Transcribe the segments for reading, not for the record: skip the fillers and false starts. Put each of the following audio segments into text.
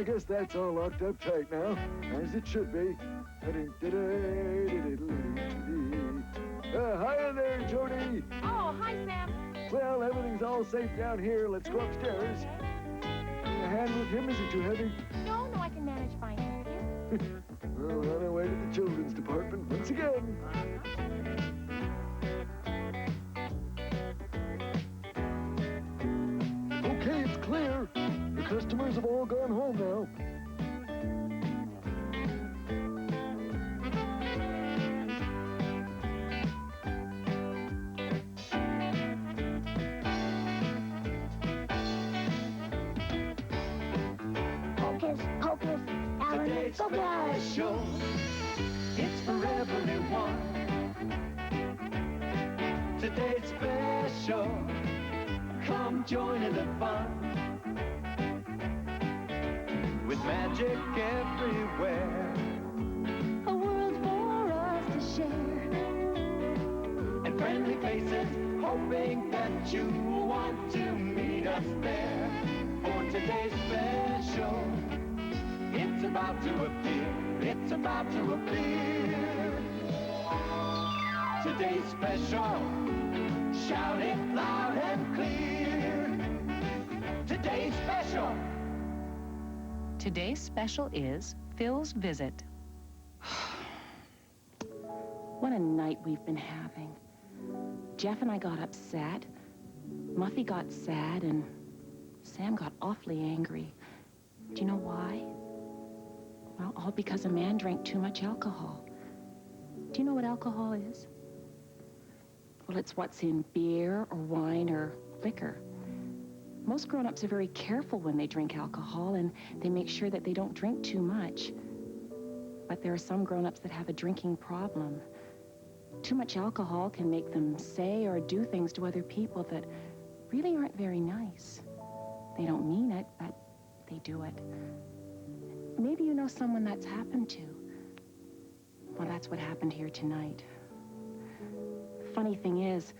I guess that's all locked up tight now, as it should be. Hiya there, Jody. Oh, hi, Sam. Well, everything's all safe down here. Let's go upstairs. A hand with him, is it too heavy? No, I can manage fine, thank you. Well, on our way to the children's department once again. Okay, it's clear. The customers have all gone home now. Hocus, Today's special. It's for everyone. Today's special. Come join in the fun. With magic everywhere. a world for us to share. And friendly faces hoping that you want to meet us there. For today's special. It's about to appear. It's about to appear. Today's special. Shout it loud and clear. Today's special. Today's special is Phil's Visit. What a night we've been having. Jeff and I got upset. Muffy got sad, and Sam got awfully angry. Do you know why? Well, all because a man drank too much alcohol. Do you know what alcohol is? Well, it's what's in beer or wine or liquor. Most grown-ups are very careful when they drink alcohol, and they make sure that they don't drink too much. But there are some grown-ups that have a drinking problem. Too much alcohol can make them say or do things to other people that really aren't very nice. They don't mean it, but they do it. Maybe you know someone that's happened to. Well, that's what happened here tonight. Funny thing is,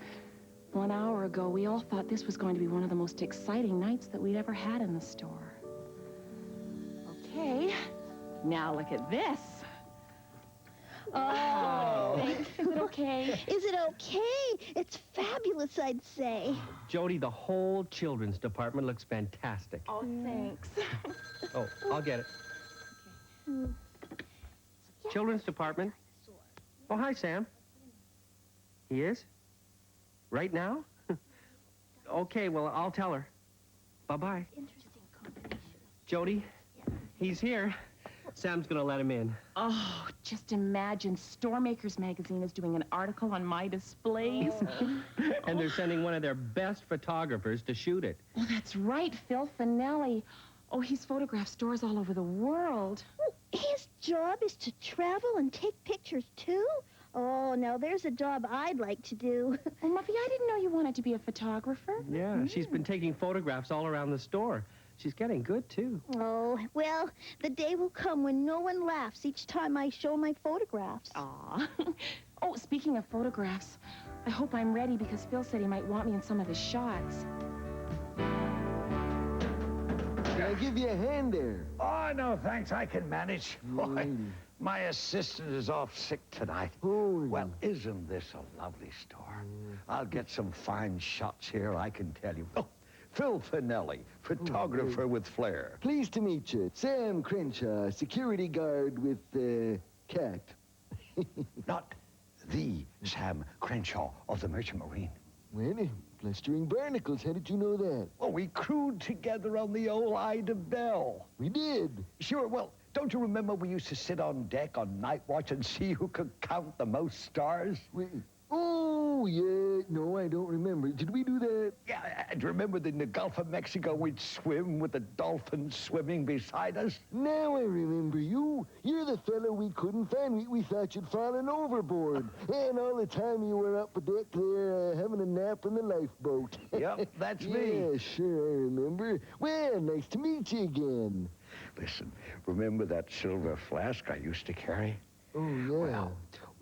1 hour ago, we all thought this was going to be one of the most exciting nights that we'd ever had in the store. Okay, now look at this. Oh, Thanks. Is it okay? Is it okay? It's fabulous, I'd say. Jody, the whole children's department looks fantastic. Oh, thanks. Oh, I'll get it. Children's department? Oh, hi, Sam. He is? Right now? Okay, well, I'll tell her. Bye-bye. Interesting combination. Jody, he's here. Sam's gonna let him in. Oh, just imagine Storemakers magazine is doing an article on my displays. And they're sending one of their best photographers to shoot it. Oh, that's right, Phil Finelli. Oh, he's photographed stores all over the world. Oh, his job is to travel and take pictures, too? Oh, now there's a job I'd like to do. Well, Muffy, I didn't know you wanted to be a photographer. Yeah, she's been taking photographs all around the store. She's getting good, too. Oh, well, the day will come when no one laughs each time I show my photographs. Aw. Oh, speaking of photographs, I hope I'm ready because Phil said he might want me in some of his shots. Can I give you a hand there? Oh, no, thanks. I can manage. Why, my assistant is off sick tonight. Oh, Well, isn't this a lovely store? I'll get some fine shots here, I can tell you. Oh, Phil Finelli, photographer with flair. Pleased to meet you. Sam Crenshaw, security guard with, cat. Not the Sam Crenshaw of the Merchant Marine. Well, blustering barnacles, how did you know that? Oh, we crewed together on the old Ida Bell. We did. Sure, well, don't you remember we used to sit on deck on night watch and see who could count the most stars? Oh, yeah. No, I don't remember. Did we do that? Yeah, and remember in the Gulf of Mexico we'd swim with the dolphins swimming beside us? Now I remember you. You're the fellow we couldn't find. We thought you'd fallen overboard. And all the time you were up deck there having a nap in the lifeboat. Yep, that's me. Yeah, sure, I remember. Well, nice to meet you again. Listen, remember that silver flask I used to carry? Oh, yeah. Well,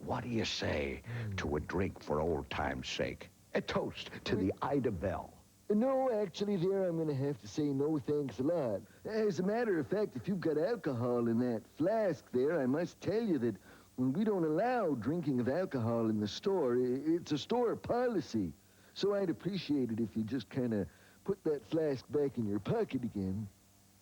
what do you say to a drink for old time's sake? A toast to the Ida Bell. No, actually, there I'm gonna have to say no thanks a lot. As a matter of fact, if you've got alcohol in that flask there, I must tell you that when we don't allow drinking of alcohol in the store, it's a store policy. So I'd appreciate it if you just kind of put that flask back in your pocket again.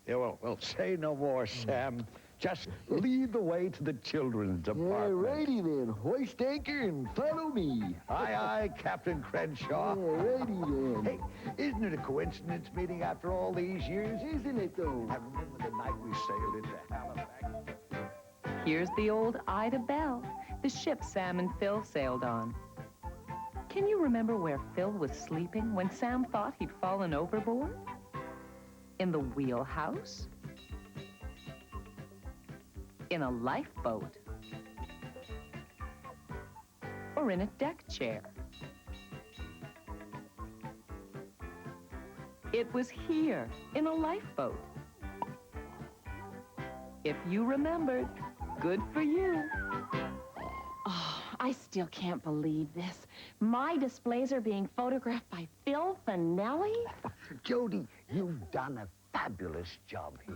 Yeah, well, say no more, Sam. Just lead the way to the children's Yeah, department. righty then. Hoist anchor and follow me. Aye, aye, Captain Crenshaw. Yeah, righty then. Hey, isn't it a coincidence meeting after all these years? Isn't it, though? I remember the night we sailed into Halifax. Here's the old Ida Bell, the ship Sam and Phil sailed on. Can you remember where Phil was sleeping when Sam thought he'd fallen overboard? In the wheelhouse? In a lifeboat? Or in a deck chair? It was here, in a lifeboat. If you remembered, good for you. Oh, I still can't believe this. My displays are being photographed by Phil Finelli? Jody, you've done a fabulous job here.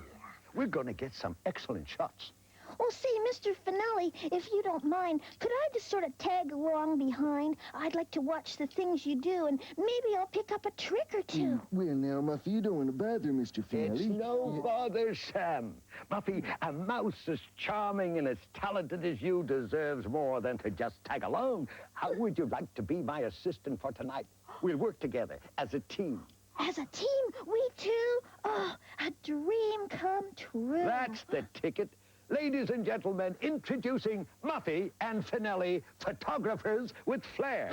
We're going to get some excellent shots. Well, see, Mr. Finelli, if you don't mind, could I just sort of tag along behind? I'd like to watch the things you do, and maybe I'll pick up a trick or two. Well, now, Muffy, you don't want to bother Mr. Finelli. It's no bother, Sam. Muffy, a mouse as charming and as talented as you deserves more than to just tag along. How would you like to be my assistant for tonight? We'll work together as a team. As a team, we two? Oh, a dream come true. That's the ticket. Ladies and gentlemen, introducing Muffy and Finelli, photographers with flair.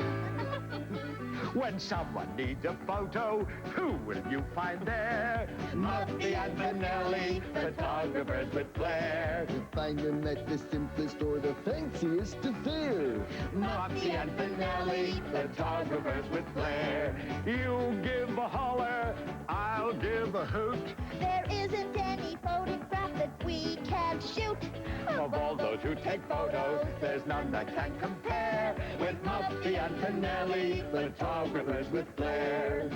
When someone needs a photo, who will you find there? Muffy and Finelli, photographers with flair. Find them at the simplest or the fanciest affair. Muffy and Finelli, photographers with flair. You give a holler, I'll give a hoot. There isn't any photograph that we can't shoot. Of all those who take photos, there's none that can compare with Muffy and Finelli, photographers with flair.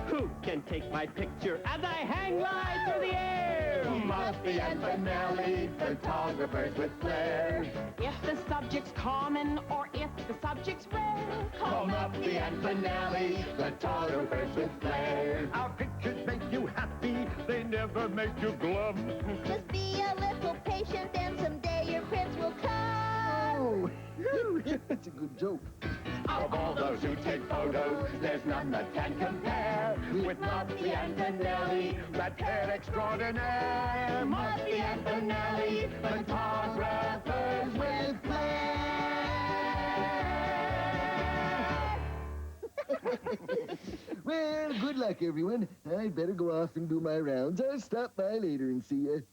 Who can take my picture as I hang live through the air? Muffy and Finelli, photographers with flair. If the subject's common or if the subject's rare, Call Muffy and Finelli, photographers with flair. Our pictures make you happy, they never make you glum. Just be a little patient, and someday your prince will come. Oh, that's a good joke. Of all those who take photos, there's none that can compare with Muffy and Finelli, that pair extraordinaire. Muffy and Finelli, photographers with flair. Well, good luck, everyone. I'd better go off and do my rounds. I'll stop by later and see you.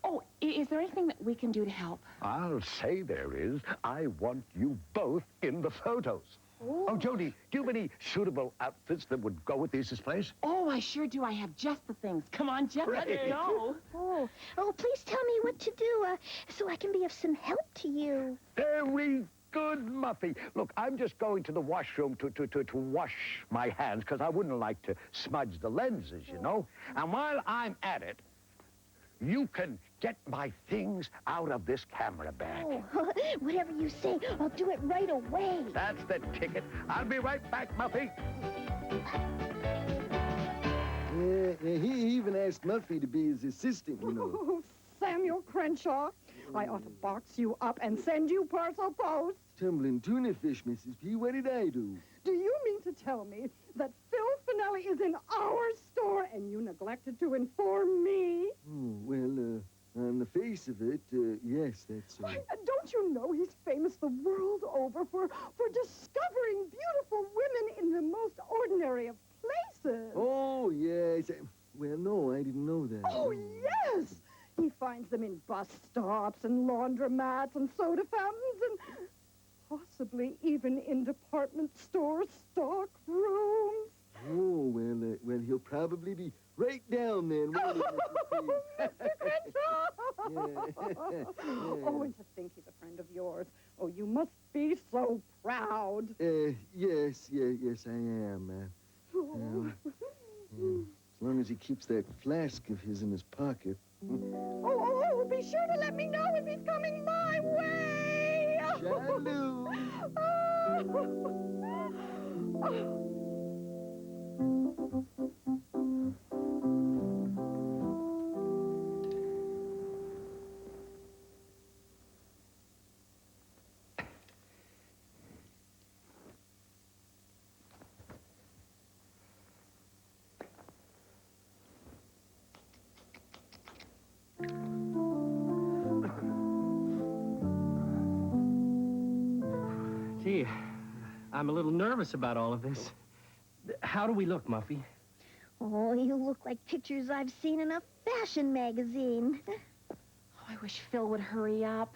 Oh, is there anything that we can do to help? I'll say there is. I want you both in the photos. Oh, Jody, do you have any suitable outfits that would go with these displays? Oh, I sure do. I have just the things. Come on, Jeff, let's Great. go. Oh, please tell me what to do, so I can be of some help to you. Very good, Muffy. Look, I'm just going to the washroom to wash my hands, because I wouldn't like to smudge the lenses, you know. And while I'm at it, you can get my things out of this camera bag. Oh, whatever you say, I'll do it right away. That's the ticket. I'll be right back, Muffy. He even asked Muffy to be his assistant, you know. Oh, Samuel Crenshaw, I ought to box you up and send you parcel post. Tumbling tuna fish, Mrs. P. What did I do? Do you mean to tell me that Phil Finelli is in our store and you neglected to inform me? Oh, well, on the face of it, yes, that's so. Don't you know he's famous the world over for discovering beautiful women in the most ordinary of places? Oh, yes. Well, no, I didn't know that. Oh, yes! He finds them in bus stops and laundromats and soda fountains and possibly even in department store stock rooms. Oh, well, he'll probably be right down then. won't he, Mrs. P? Mr. Crenshaw! Yeah. Oh, and to think he's a friend of yours. Oh, you must be so proud. keeps that flask of his in his pocket. Oh, be sure to let me know if he's coming my way. Shaloo. Gee, I'm a little nervous about all of this. How do we look, Muffy? Oh, you look like pictures I've seen in a fashion magazine. Oh, I wish Phil would hurry up.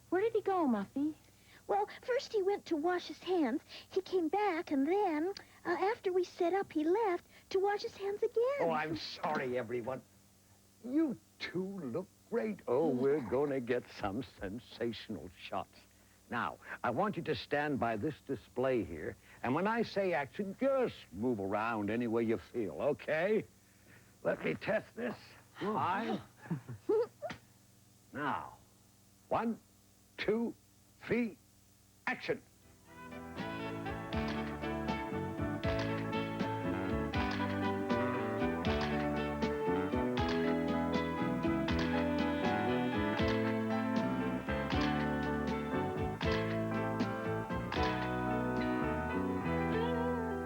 Where did he go, Muffy? Well, first he went to wash his hands. He came back, and then, after we set up, he left to wash his hands again. Oh, I'm sorry, everyone. You two look great. Oh, we're going to get some sensational shots. Now, I want you to stand by this display here, and when I say action, just move around any way you feel, okay? Let me test this. Fine. Now, 1, 2, 3, action.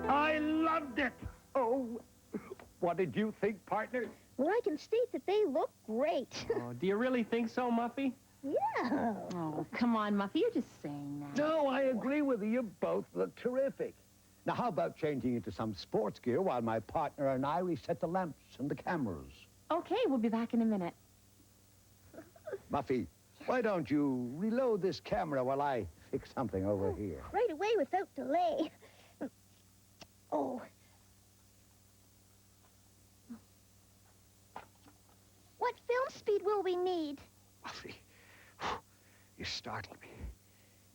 I loved it. Oh, what did you think, partner? Well, I can state that they look great. Oh, do you really think so, Muffy? Yeah. Oh, come on, Muffy. You're just saying that. No, I agree with you. You both look terrific. Now, how about changing into some sports gear while my partner and I reset the lamps and the cameras? Okay, we'll be back in a minute. Muffy, why don't you reload this camera while I fix something over here? Right away without delay. Oh. What film speed will we need? Muffy, you startled me.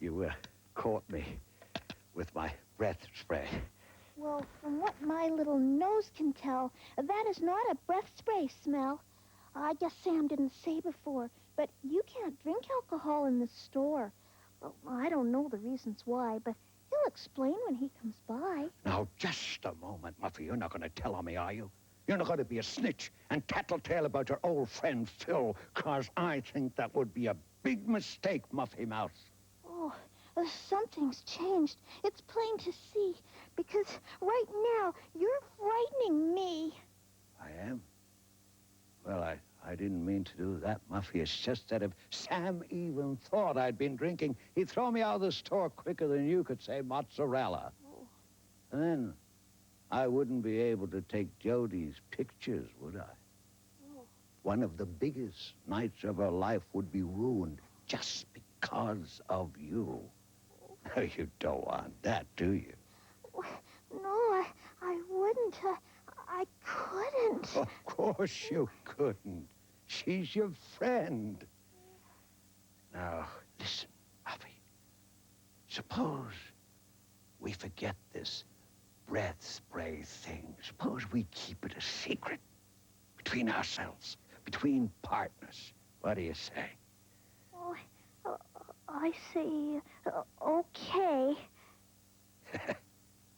You caught me with my breath spray. Well, from what my little nose can tell, that is not a breath spray smell. I guess Sam didn't say before, but you can't drink alcohol in the store. Well, I don't know the reasons why, but he'll explain when he comes by. Now, just a moment, Muffy. You're not going to tell on me, are you? You're not going to be a snitch and tattletale about your old friend Phil, because I think that would be a big mistake, Muffy Mouse. Oh, something's changed. It's plain to see, because right now you're frightening me. I am? Well, I didn't mean to do that, Muffy. It's just that if Sam even thought I'd been drinking, he'd throw me out of the store quicker than you could say mozzarella. Oh. And then I wouldn't be able to take Jodi's pictures, would I? Oh. One of the biggest nights of her life would be ruined just because of you. You don't want that, do you? No, I wouldn't. I couldn't. Of course you couldn't. She's your friend. Now, listen, Muffy. Suppose we forget this breath spray thing. Suppose we keep it a secret between ourselves, between partners. What do you say? Oh, I say, okay.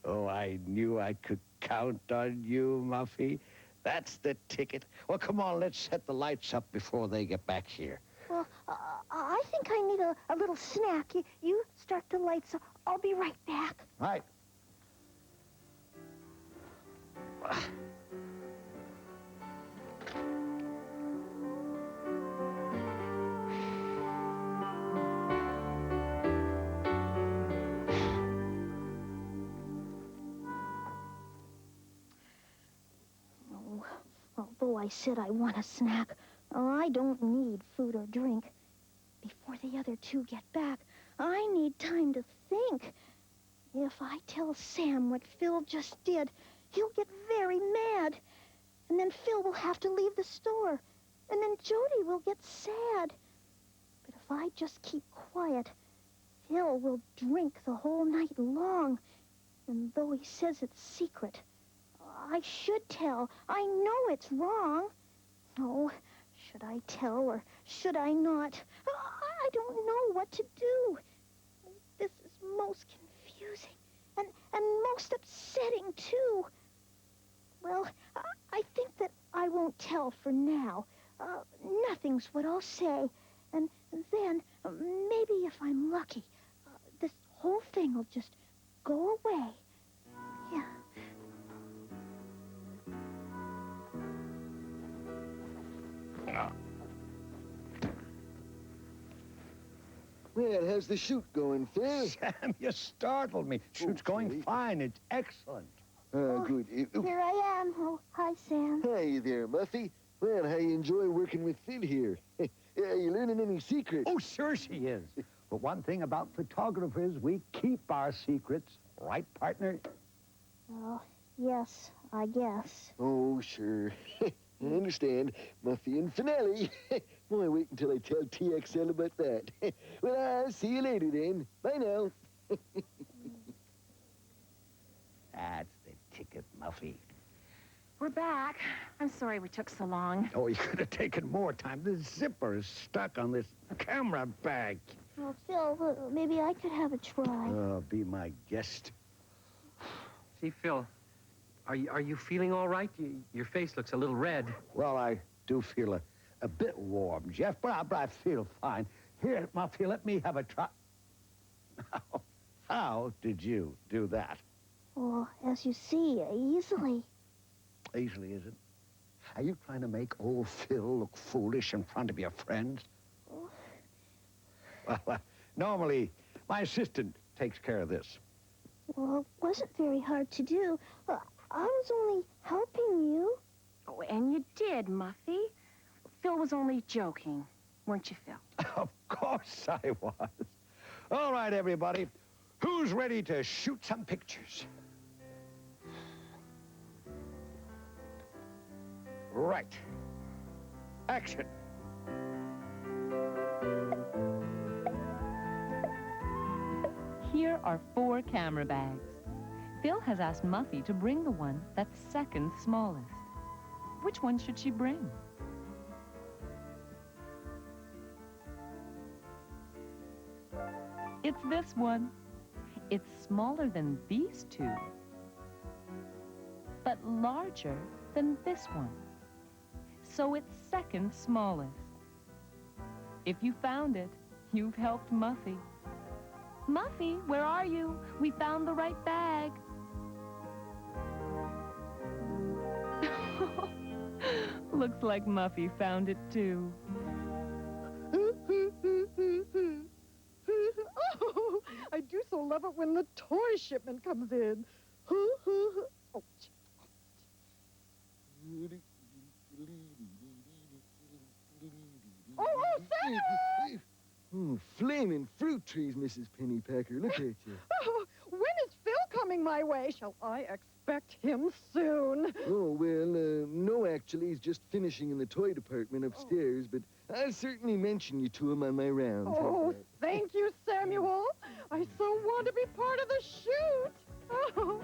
Oh, I knew I could count on you, Muffy. That's the ticket. Well, come on, let's set the lights up before they get back here. Well, I think I need a little snack. You start the lights. I'll be right back. Right. Although I said I want a snack, I don't need food or drink. Before the other two get back, I need time to think. If I tell Sam what Phil just did, he'll get very mad. And then Phil will have to leave the store. And then Jodi will get sad. But if I just keep quiet, Phil will drink the whole night long. And though he says it's secret, I should tell. I know it's wrong. Oh, should I tell or should I not? I don't know what to do. This is most confusing and most upsetting, too. Well, I think that I won't tell for now. Nothing's what I'll say. And then, maybe if I'm lucky, this whole thing will just go away. Yeah. Well, how's the shoot going, Phil? Sam, you startled me. Shoot's going fine. It's excellent. Good. Here I am. Oh, hi, Sam. Hi there, Muffy. Well, how you enjoy working with Phil here? You learning any secrets? Oh, sure she is. But one thing about photographers, we keep our secrets. Right, partner? Oh, yes, I guess. Oh, sure. I understand. Muffy and Finale. Boy, wait until I tell TXL about that. Well, I'll see you later then. Bye now. That's the ticket, Muffy. We're back. I'm sorry we took so long. Oh, you could have taken more time. The zipper is stuck on this camera bag. Well, Phil, maybe I could have a try. Oh, be my guest. See, Phil, are you feeling all right? Your face looks a little red. Well, I do feel a bit warm, Jeff, but I feel fine. Here, Muffy, let me have a try. How did you do that? Well, as you see, easily. Easily, is it? Are you trying to make old Phil look foolish in front of your friends? Well, normally, my assistant takes care of this. Well, it wasn't very hard to do. I was only helping you. Oh, and you did, Muffy. Phil was only joking, weren't you, Phil? Of course I was. All right, everybody. Who's ready to shoot some pictures? Right. Action. Here are 4 camera bags. Phil has asked Muffy to bring the one that's second smallest. Which one should she bring? It's this one. It's smaller than these 2, but larger than this one. So it's second smallest. If you found it, you've helped Muffy. Muffy, where are you? We found the right bag. Looks like Muffy found it too. Oh, I do so love it when the toy shipment comes in. Oh, Samuel! Oh, flaming fruit trees, Mrs. Pennypacker. Look at you. oh, when is Phil coming my way? Shall I expect him soon? Oh, well, no, actually. He's just finishing in the toy department upstairs, but I'll certainly mention you to him on my rounds. Oh, thank you, Samuel. I so want to be part of the shoot. Oh.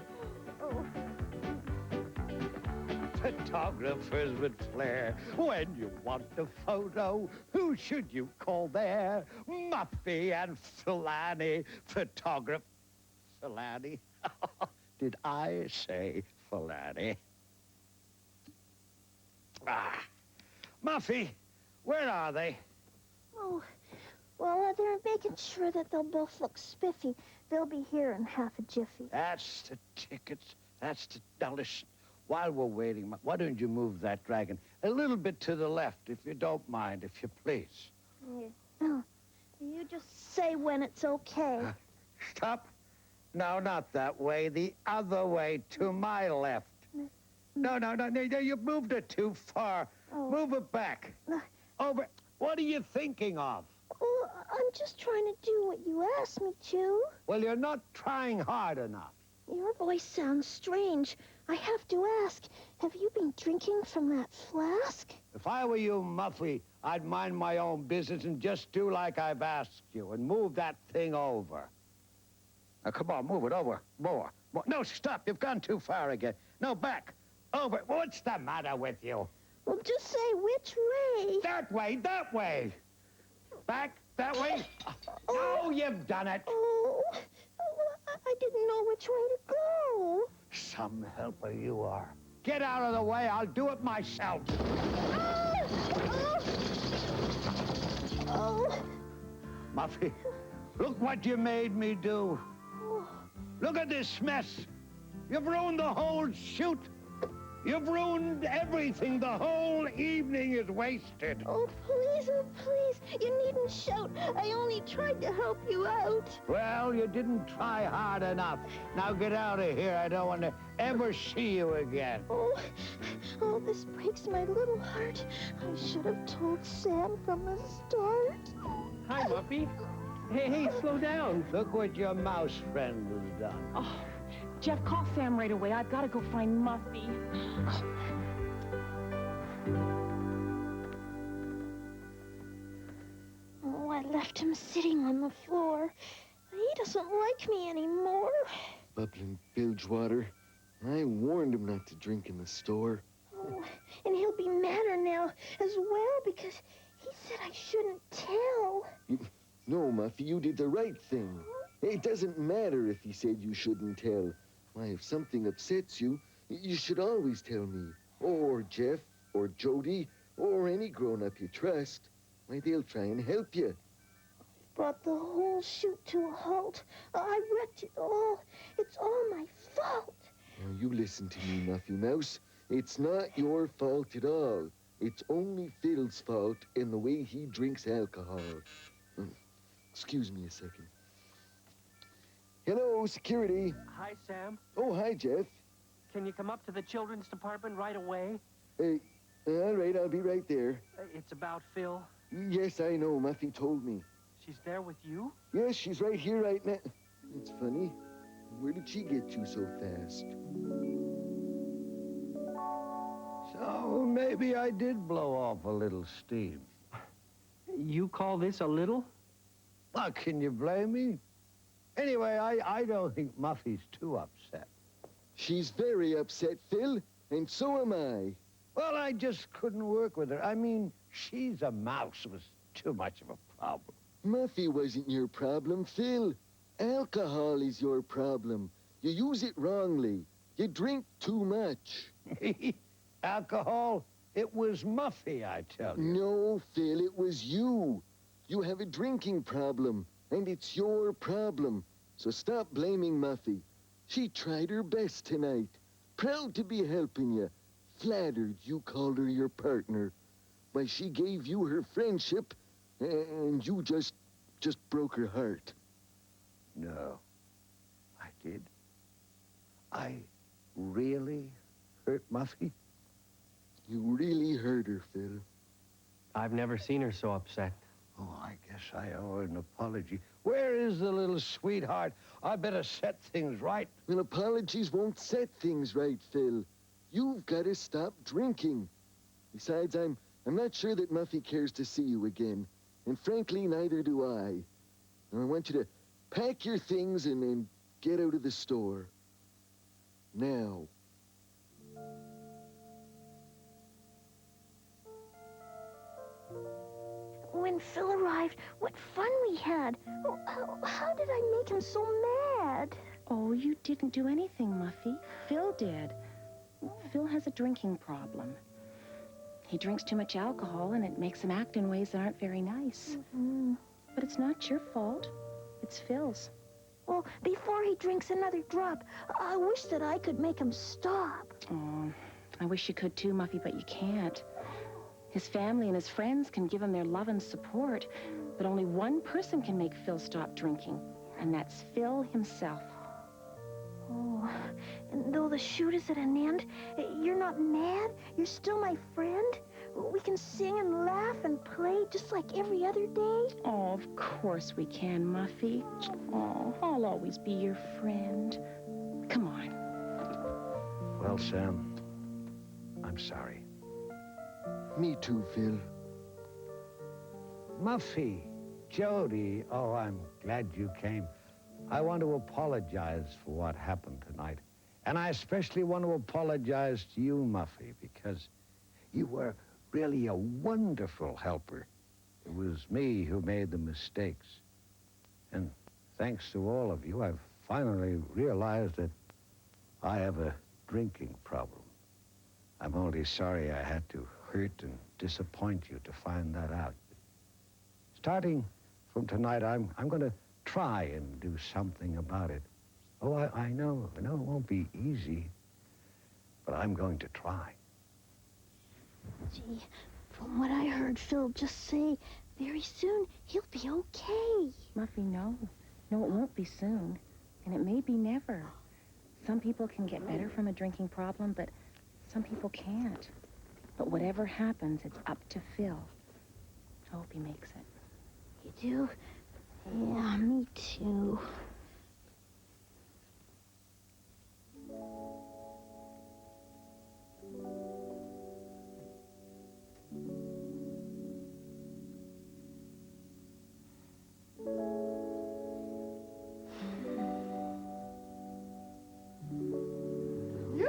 Photographers with flair. When you want a photo, who should you call there? Muffy and Filani, photograph. Filani? Did I say Filani? Muffy, where are they? Oh, well, they're making sure that they'll both look spiffy. They'll be here in half a jiffy. That's the tickets. That's the... Now, listen. While we're waiting, why don't you move that dragon a little bit to the left, if you don't mind, if you please. Oh, you just say when it's okay. Stop. No, not that way. The other way, to my left. No, you moved it too far. Oh. Move it back. Over. What are you thinking of? Oh, I'm just trying to do what you asked me to. Well, you're not trying hard enough. Your voice sounds strange. I have to ask, have you been drinking from that flask? If I were you, Muffy, I'd mind my own business and just do like I've asked you and move that thing over. Now, come on, move it over. More. No, stop. You've gone too far again. No, back. Over. What's the matter with you? Well, just say which way. That way, that way. Back, that way. Oh, you've done it. Oh, well, I didn't know which way to go. Some helper you are. Get out of the way. I'll do it myself. Oh. Muffy, look what you made me do. Look at this mess. You've ruined the whole shoot. You've ruined everything. The whole evening is wasted. Oh, please, you needn't shout. I only tried to help you out. Well, you didn't try hard enough. Now get out of here. I don't want to ever see you again. Oh, this breaks my little heart. I should have told Sam from the start. Hi, Muffy. Hey, slow down. Look what your mouse friend has done. Oh, Jeff, call Sam right away. I've got to go find Muffy. Oh, I left him sitting on the floor. He doesn't like me anymore. Bubbling bilge water. I warned him not to drink in the store. Oh, and he'll be madder now as well because he said I shouldn't tell. No, Muffy, you did the right thing. It doesn't matter if he said you shouldn't tell. Why, if something upsets you, you should always tell me. Or Jeff, or Jody, or any grown-up you trust. Why, they'll try and help you. Brought the whole shoot to a halt. I wrecked it all. It's all my fault. Now, you listen to me, Muffy Mouse. It's not your fault at all. It's only Phil's fault in the way he drinks alcohol. Excuse me a second. Hello, security. Hi, Sam. Oh, hi, Jeff. Can you come up to the children's department right away? All right, I'll be right there. It's about Phil. Yes, I know. Muffy told me. She's there with you? Yes, she's right here right now. It's funny. Where did she get you so fast? So maybe I did blow off a little steam. You call this a little? Well, can you blame me? Anyway, I don't think Muffy's too upset. She's very upset, Phil, and so am I. Well, I just couldn't work with her. I mean, she's a mouse. It was too much of a problem. Muffy wasn't your problem, Phil. Alcohol is your problem. You use it wrongly. You drink too much. Alcohol? It was Muffy, I tell you. No, Phil, it was you. You have a drinking problem, and it's your problem. So stop blaming Muffy. She tried her best tonight. Proud to be helping you. Flattered you called her your partner. Why, she gave you her friendship, and you just broke her heart. No, I did. I really hurt Muffy? You really hurt her, Phil. I've never seen her so upset. Oh, I guess I owe her an apology. Where is the little sweetheart? I better set things right. Well, apologies won't set things right, Phil. You've got to stop drinking. Besides, I'm not sure that Muffy cares to see you again. And frankly, neither do I. Now, I want you to pack your things and get out of the store. Now. When Phil arrived, what fun we had. Oh, how did I make him so mad? Oh, you didn't do anything, Muffy. Phil did. Phil has a drinking problem. He drinks too much alcohol, and it makes him act in ways that aren't very nice. Mm-hmm. But it's not your fault. It's Phil's. Well, before he drinks another drop, I wish that I could make him stop. Oh, I wish you could too, Muffy, but you can't. His family and his friends can give him their love and support, but only one person can make Phil stop drinking, and that's Phil himself. Oh, and though the shoot is at an end, you're not mad? You're still my friend? We can sing and laugh and play just like every other day? Oh, of course we can, Muffy. Oh, I'll always be your friend. Come on. Well, Sam, I'm sorry. Me too, Phil. Muffy, Jody, oh, I'm glad you came. I want to apologize for what happened tonight. And I especially want to apologize to you, Muffy, because you were really a wonderful helper. It was me who made the mistakes. And thanks to all of you, I've finally realized that I have a drinking problem. I'm only sorry I had to hurt and disappoint you to find that out. Starting from tonight, I'm going to try and do something about it. Oh, I know it won't be easy, but I'm going to try. Gee, from what I heard Phil just say, very soon he'll be okay. Muffy, no. No, it won't be soon. And it may be never. Some people can get better from a drinking problem, but some people can't. But whatever happens, it's up to Phil. I hope he makes it. You do? Yeah, me too.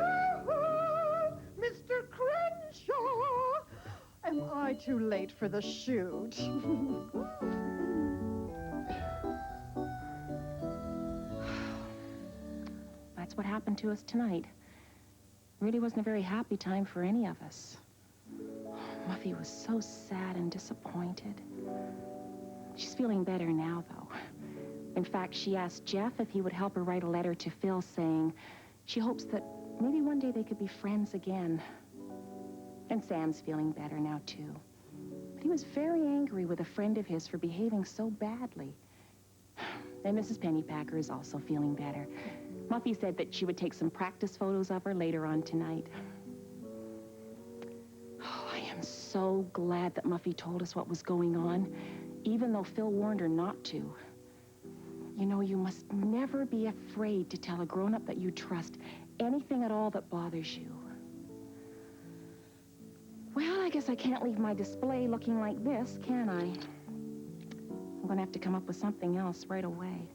Yoo-hoo! Mr. Crenshaw! Am I too late for the shoot? That's what happened to us tonight. Really wasn't a very happy time for any of us. Muffy was so sad and disappointed. She's feeling better now, though. In fact, she asked Jeff if he would help her write a letter to Phil saying she hopes that maybe one day they could be friends again. And Sam's feeling better now, too. But he was very angry with a friend of his for behaving so badly. And Mrs. Pennypacker is also feeling better. Muffy said that she would take some practice photos of her later on tonight. Oh, I am so glad that Muffy told us what was going on, even though Phil warned her not to. You know, you must never be afraid to tell a grown-up that you trust anything at all that bothers you. Well, I guess I can't leave my display looking like this, can I? I'm gonna have to come up with something else right away.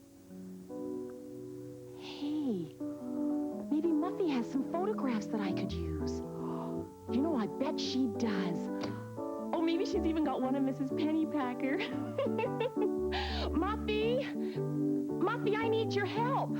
Hey, maybe Muffy has some photographs that I could use. You know, I bet she does. Oh, maybe she's even got one of Mrs. Pennypacker. Muffy! Muffy, I need your help.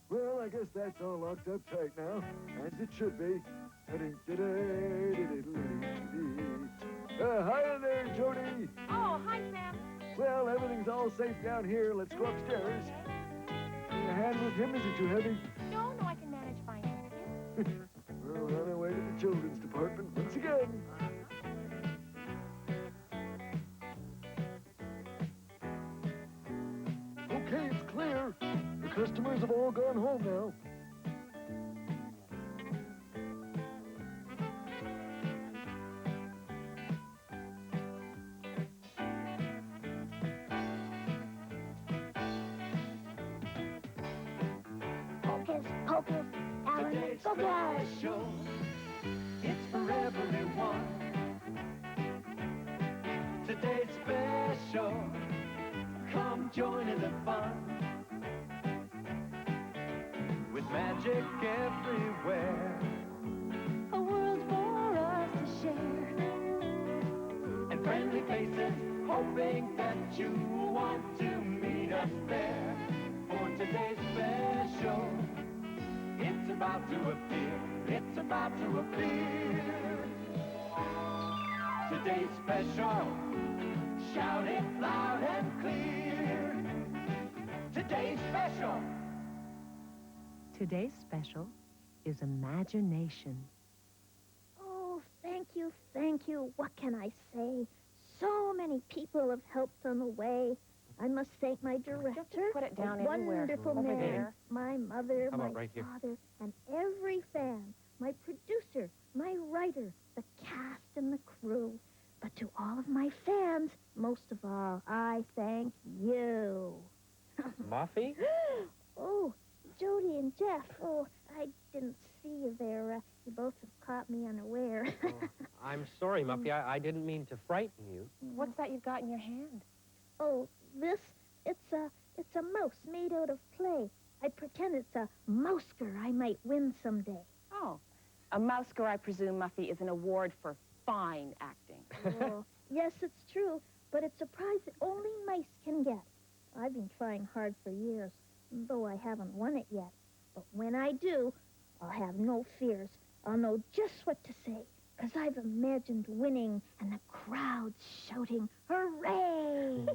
Well, I guess that's all locked up tight now, as it should be. Hi there, Jody. Oh, hi, Sam. Well, everything's all safe down here. Let's go upstairs. Your hand with him, is it too heavy? No, I can manage fine, thank you. Well, we're on our way to the children's department once again. Okay, it's clear. The customers have all gone home now. Hocus pocus, Alan, Today's go fly. special, it's for everyone. Today's special, come join in the fun. With magic everywhere, A world for us to share. and friendly faces, hoping that you want to meet us there. For today's special, It's about to appear. It's about to appear. Today's special. Shout it loud and clear. Today's special. Today's special is imagination. Oh, thank you, thank you. What can I say? So many people have helped on the way. I must thank my director, put it down a everywhere. wonderful Over man, there. my mother, How my about right here? father, and every fan, my producer, my writer, the cast and the crew. But to all of my fans, most of all, I thank you. Muffy? Oh, Jody and Jeff. Oh, I didn't see you there. You both have caught me unaware. I'm sorry, Muffy. I didn't mean to frighten you. What's that you've got in your hand? Oh, it's a mouse made out of clay. I pretend it's a mousker I might win someday. Oh, a mousker, I presume, Muffy, is an award for fine acting. Oh, yes, it's true, but it's a prize that only mice can get. I've been trying hard for years, though I haven't won it yet. But when I do, I'll have no fears. I'll know just what to say, because I've imagined winning and the crowd shouting, hooray!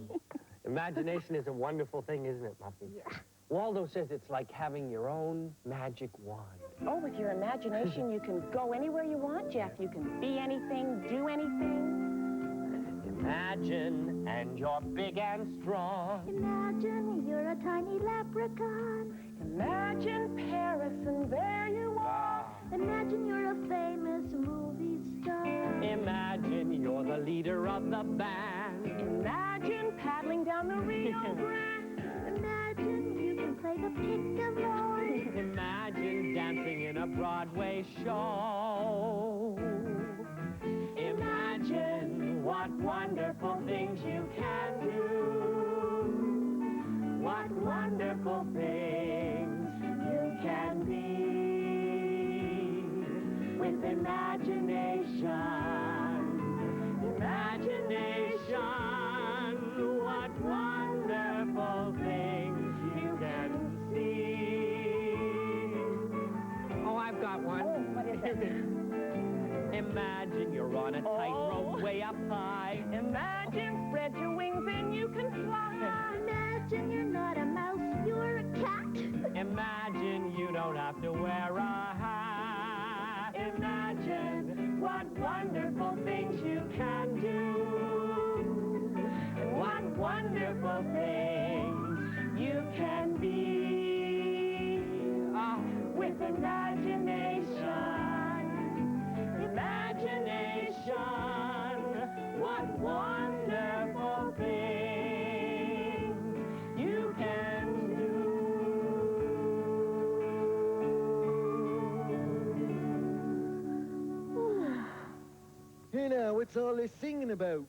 Imagination is a wonderful thing, isn't it, Muffy? Yeah. Waldo says it's like having your own magic wand. Oh, with your imagination, you can go anywhere you want, Jeff. You can be anything, do anything. Imagine, and you're big and strong. Imagine you're a tiny leprechaun. Imagine Paris, and there you are. Imagine you're a famous movie star. Imagine you're the leader of the band. Imagine paddling down the Rio Grande. Imagine you can play the piccolo. Imagine dancing in a Broadway show. Imagine what wonderful things you can do. What wonderful things you can be. With imagination. Imagination. What wonderful things you can see. Oh, I've got one. Oh, what is it? Imagine you're on a tightrope way up high. Imagine spread your wings and you can fly. Imagine you're not a mouse, you're a cat. Imagine you don't have to wear a hat. Imagine what wonderful things you can do. What wonderful things you can be. With imagination. Imagination. What wonderful things you can do. Hey now, what's all this singing about?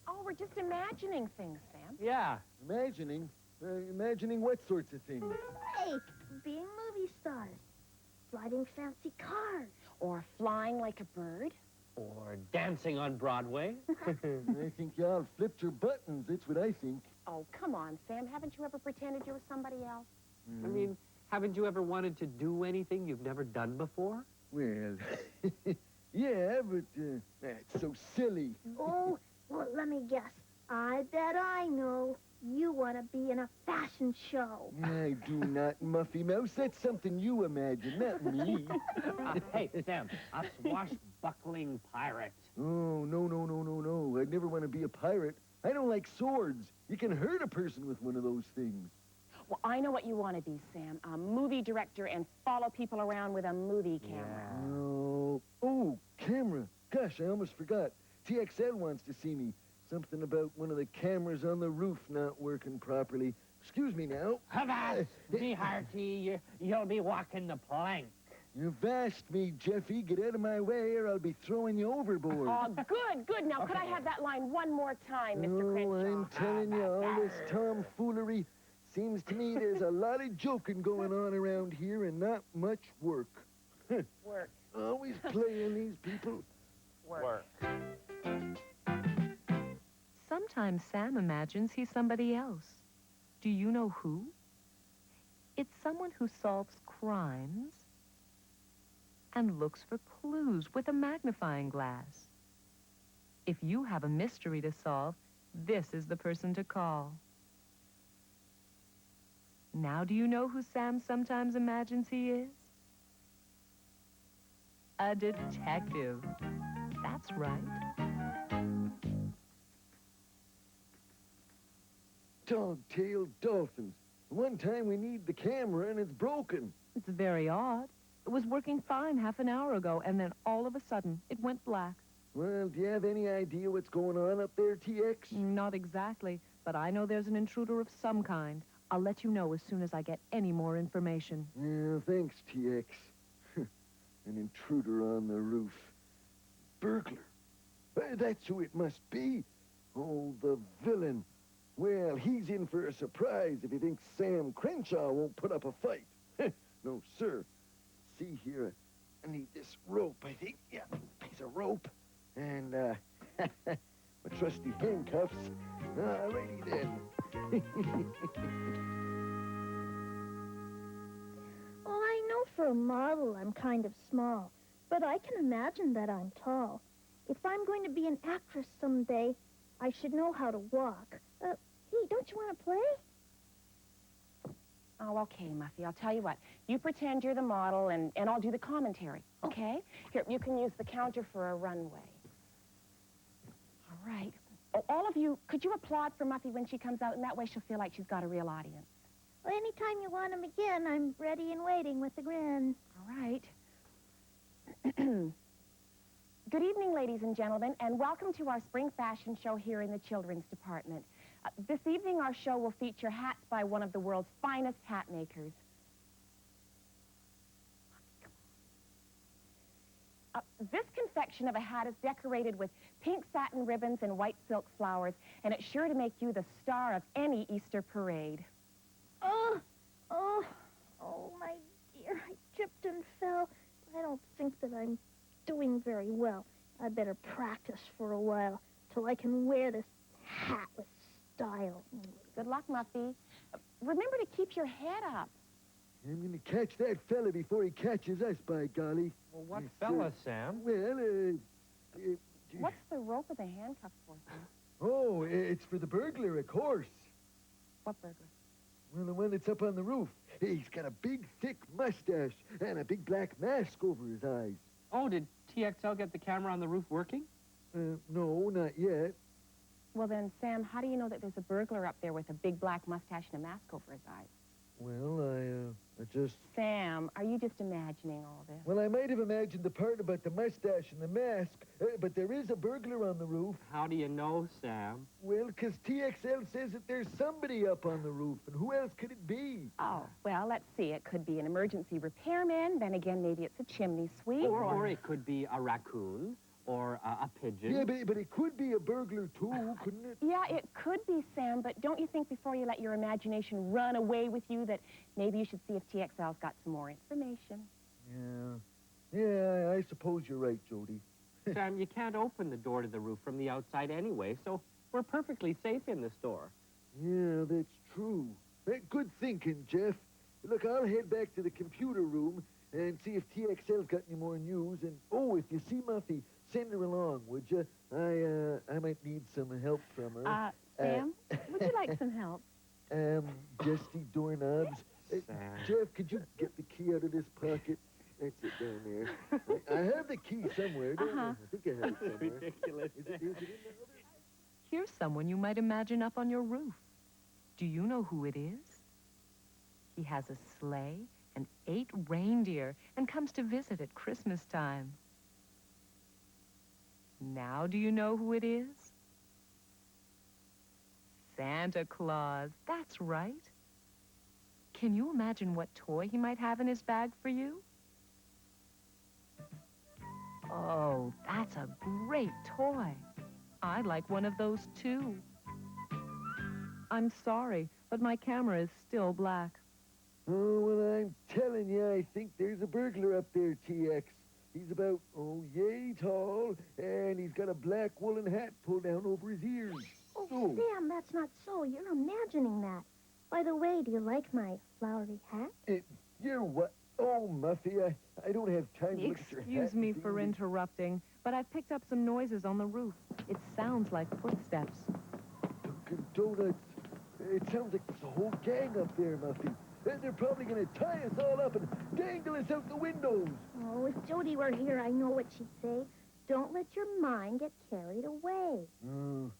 Oh, we're just imagining things, Sam. Yeah. Imagining? Imagining what sorts of things? Hey, being movie stars. Driving fancy cars. Or flying like a bird. Or dancing on Broadway. I think y'all flipped your buttons, that's what I think. Oh, come on, Sam. Haven't you ever pretended you were somebody else? I mean, haven't you ever wanted to do anything you've never done before? Well, yeah, but that's so silly. Oh, well, let me guess. I bet I know. You want to be in a fashion show. I do not, Muffy Mouse. That's something you imagine, not me. Hey, Sam, a swashbuckling pirate. Oh, no. I'd never want to be a pirate. I don't like swords. You can hurt a person with one of those things. Well, I know what you want to be, Sam. A movie director and follow people around with a movie camera. Oh, camera. Gosh, I almost forgot. TXL wants to see me. Something about one of the cameras on the roof not working properly. Excuse me now. Avast, me hearty, you'll be walking the plank. You've asked me, Jeffy. Get out of my way or I'll be throwing you overboard. Oh, good. Now, could I have that line one more time, Mr. Oh, Crenshaw? I'm telling you, all this tomfoolery. Seems to me there's a lot of joking going on around here and not much work. Work. Always playing these people. Work. Sometimes Sam imagines he's somebody else. Do you know who? It's someone who solves crimes and looks for clues with a magnifying glass. If you have a mystery to solve, this is the person to call. Now do you know who Sam sometimes imagines he is? A detective. That's right. Dog-tailed dolphins. One time we need the camera and it's broken. It's very odd. It was working fine half an hour ago, and then all of a sudden, it went black. Well, do you have any idea what's going on up there, TX? Not exactly, but I know there's an intruder of some kind. I'll let you know as soon as I get any more information. Yeah, thanks, TX. An intruder on the roof. Burglar. That's who it must be. Oh, the villain. Well, he's in for a surprise if he thinks Sam Crenshaw won't put up a fight. No, sir. See here, I need this rope, I think. Yeah, piece of rope. And, my trusty handcuffs. Alrighty then. Oh, I know for a model I'm kind of small, but I can imagine that I'm tall. If I'm going to be an actress someday, I should know how to walk. Hey, don't you want to play? Oh, okay, Muffy. I'll tell you what. You pretend you're the model, and I'll do the commentary, okay? Here, you can use the counter for a runway. All right. Oh, all of you, could you applaud for Muffy when she comes out? And that way she'll feel like she's got a real audience. Well, anytime you want him again, I'm ready and waiting with a grin. All right. Good evening, ladies and gentlemen, and welcome to our spring fashion show here in the children's department. This evening, our show will feature hats by one of the world's finest hat makers. This confection of a hat is decorated with pink satin ribbons and white silk flowers, and it's sure to make you the star of any Easter parade. Oh, my dear, I tripped and fell. I don't think that I'm doing very well. I better practice for a while till I can wear this hat with style. Good luck, Muffy. Remember to keep your head up. I'm going to catch that fella before he catches us, by golly. Well, what Yes, fella, sir. Sam? Well, What's the rope of the handcuffs for, Sam? Oh, it's for the burglar, of course. What burglar? Well, the one that's up on the roof. He's got a big, thick mustache and a big black mask over his eyes. Oh, did TXL get the camera on the roof working? No, not yet. Well, then, Sam, how do you know that there's a burglar up there with a big black mustache and a mask over his eyes? Well, I just... Sam, are you just imagining all this? Well, I might have imagined the part about the mustache and the mask, but there is a burglar on the roof. How do you know, Sam? Well, because TXL says that there's somebody up on the roof, and who else could it be? Oh, well, let's see. It could be an emergency repairman. Then again, maybe it's a chimney sweep. Or it could be a raccoon or a pigeon. Yeah, but it could be a burglar, too, couldn't it? Yeah, it could be, Sam, but don't you think before you let your imagination run away with you that maybe you should see if TXL's got some more information? Yeah, I suppose you're right, Jody. Sam, you can't open the door to the roof from the outside anyway, so we're perfectly safe in the store. Yeah, that's true. Good thinking, Jeff. Look, I'll head back to the computer room and see if TXL's got any more news. And, oh, if you see Muffy, send her along, would you? I might need some help from her. Sam, would you like some help? Dusty doorknobs. Sam. Jeff, could you get the key out of this pocket? That's it down there. I have the key somewhere, don't I? I think I have it somewhere. Ridiculous. Is it in the other? Here's someone you might imagine up on your roof. Do you know who it is? He has a sleigh and 8 reindeer and comes to visit at Christmas time. Now do you know who it is? Santa Claus. That's right. Can you imagine what toy he might have in his bag for you? Oh, that's a great toy. I'd like one of those, too. I'm sorry, but my camera is still black. Oh, well, I'm telling you, I think there's a burglar up there, TX. He's about, yay tall, and he's got a black woolen hat pulled down over his ears. Oh, Sam, that's not so. You're imagining that. By the way, do you like my flowery hat? You're what? Oh, Muffy, I don't have time to look at your hat. Excuse me and for things. interrupting, but I've picked up some noises on the roof. It sounds like footsteps. Dunkin' Donuts. It sounds like there's a whole gang up there, Muffy. They're probably going to tie us all up and dangle us out the windows. Oh, if Jody were here, I know what she'd say. Don't let your mind get carried away. Oh,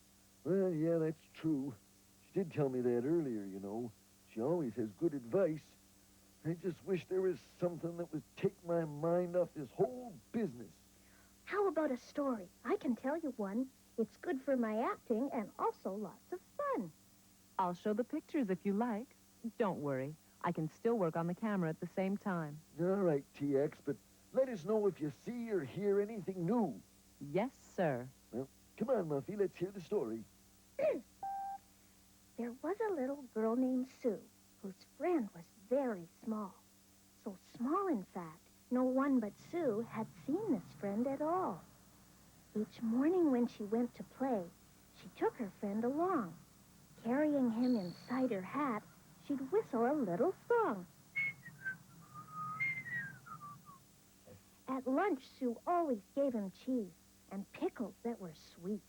well, yeah, that's true. She did tell me that earlier, you know. She always has good advice. I just wish there was something that would take my mind off this whole business. How about a story? I can tell you one. It's good for my acting and also lots of fun. I'll show the pictures if you like. Don't worry. I can still work on the camera at the same time. All right, TX, but let us know if you see or hear anything new. Yes, sir. Well, come on, Muffy, let's hear the story. There was a little girl named Sue, whose friend was very small. So small, in fact, no one but Sue had seen this friend at all. Each morning when she went to play, she took her friend along. Carrying him inside her hat, she'd whistle a little song. At lunch, Sue always gave him cheese and pickles that were sweet.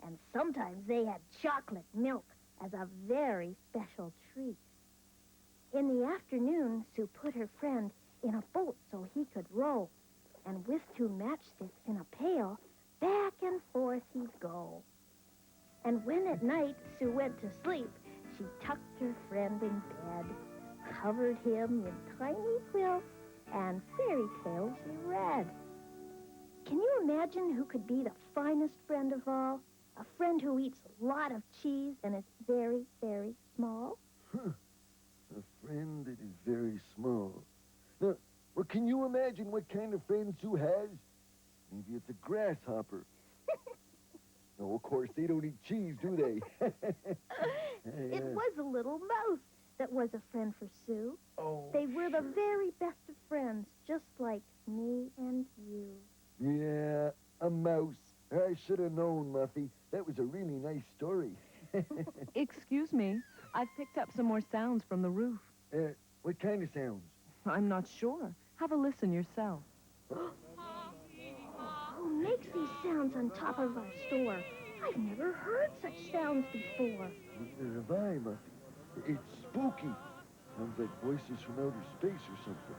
And sometimes they had chocolate milk as a very special treat. In the afternoon, Sue put her friend in a boat so he could row. And with 2 matchsticks in a pail, back and forth he'd go. And when at night Sue went to sleep, she tucked her friend in bed, covered him in tiny quilts, and fairy tales she read. Can you imagine who could be the finest friend of all? A friend who eats a lot of cheese and is very, very small? A friend that is very small. Now, well, can you imagine what kind of friend Sue has? Maybe it's a grasshopper. No, of course, they don't eat cheese, do they? It was a little mouse that was a friend for Sue. Oh. They were the very best of friends, just like me and you. Yeah, a mouse. I should have known, Muffy. That was a really nice story. Excuse me. I've picked up some more sounds from the roof. What kind of sounds? I'm not sure. Have a listen yourself. Who makes these sounds on top of our store? I've never heard such sounds before. Neither have I, Muffy. It's spooky. Sounds like voices from outer space or something.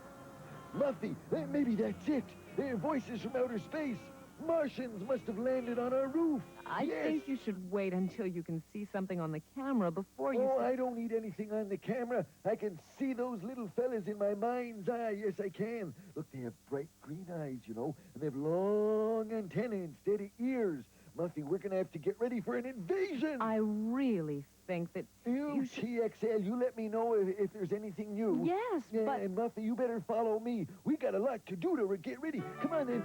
Muffy, maybe that's it. They're voices from outer space. Martians must have landed on our roof. I think you should wait until you can see something on the camera before you... Oh, I don't need anything on the camera. I can see those little fellas in my mind's eye. Yes, I can. Look, they have bright green eyes, you know, and they have long antennae instead of ears. Muffy, we're going to have to get ready for an invasion. I really think that You TXL, you let me know if there's anything new. Yes, Yeah, but... and Muffy, you better follow me. We got a lot to do to get ready. Come on, then.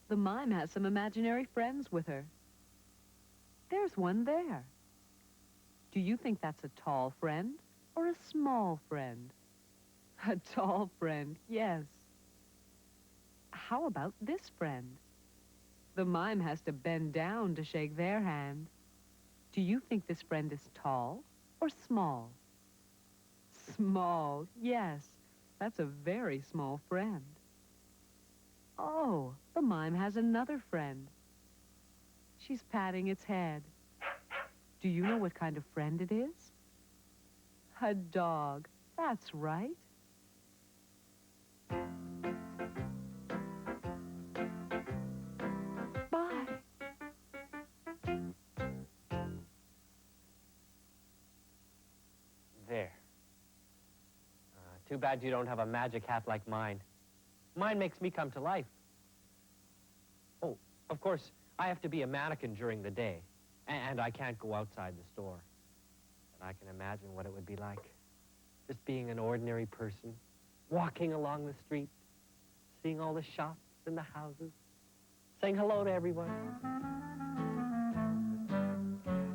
The mime has some imaginary friends with her. There's one there. Do you think that's a tall friend or a small friend? A tall friend, yes. How about this friend? The mime has to bend down to shake their hand. Do you think this friend is tall or small? Small, yes. That's a very small friend. Oh, the mime has another friend. She's patting its head. Do you know what kind of friend it is? A dog. That's right. Bye. There. Too bad you don't have a magic hat like mine. Mine makes me come to life. Oh, of course, I have to be a mannequin during the day, and I can't go outside the store. But I can imagine what it would be like, just being an ordinary person, walking along the street, seeing all the shops and the houses, saying hello to everyone.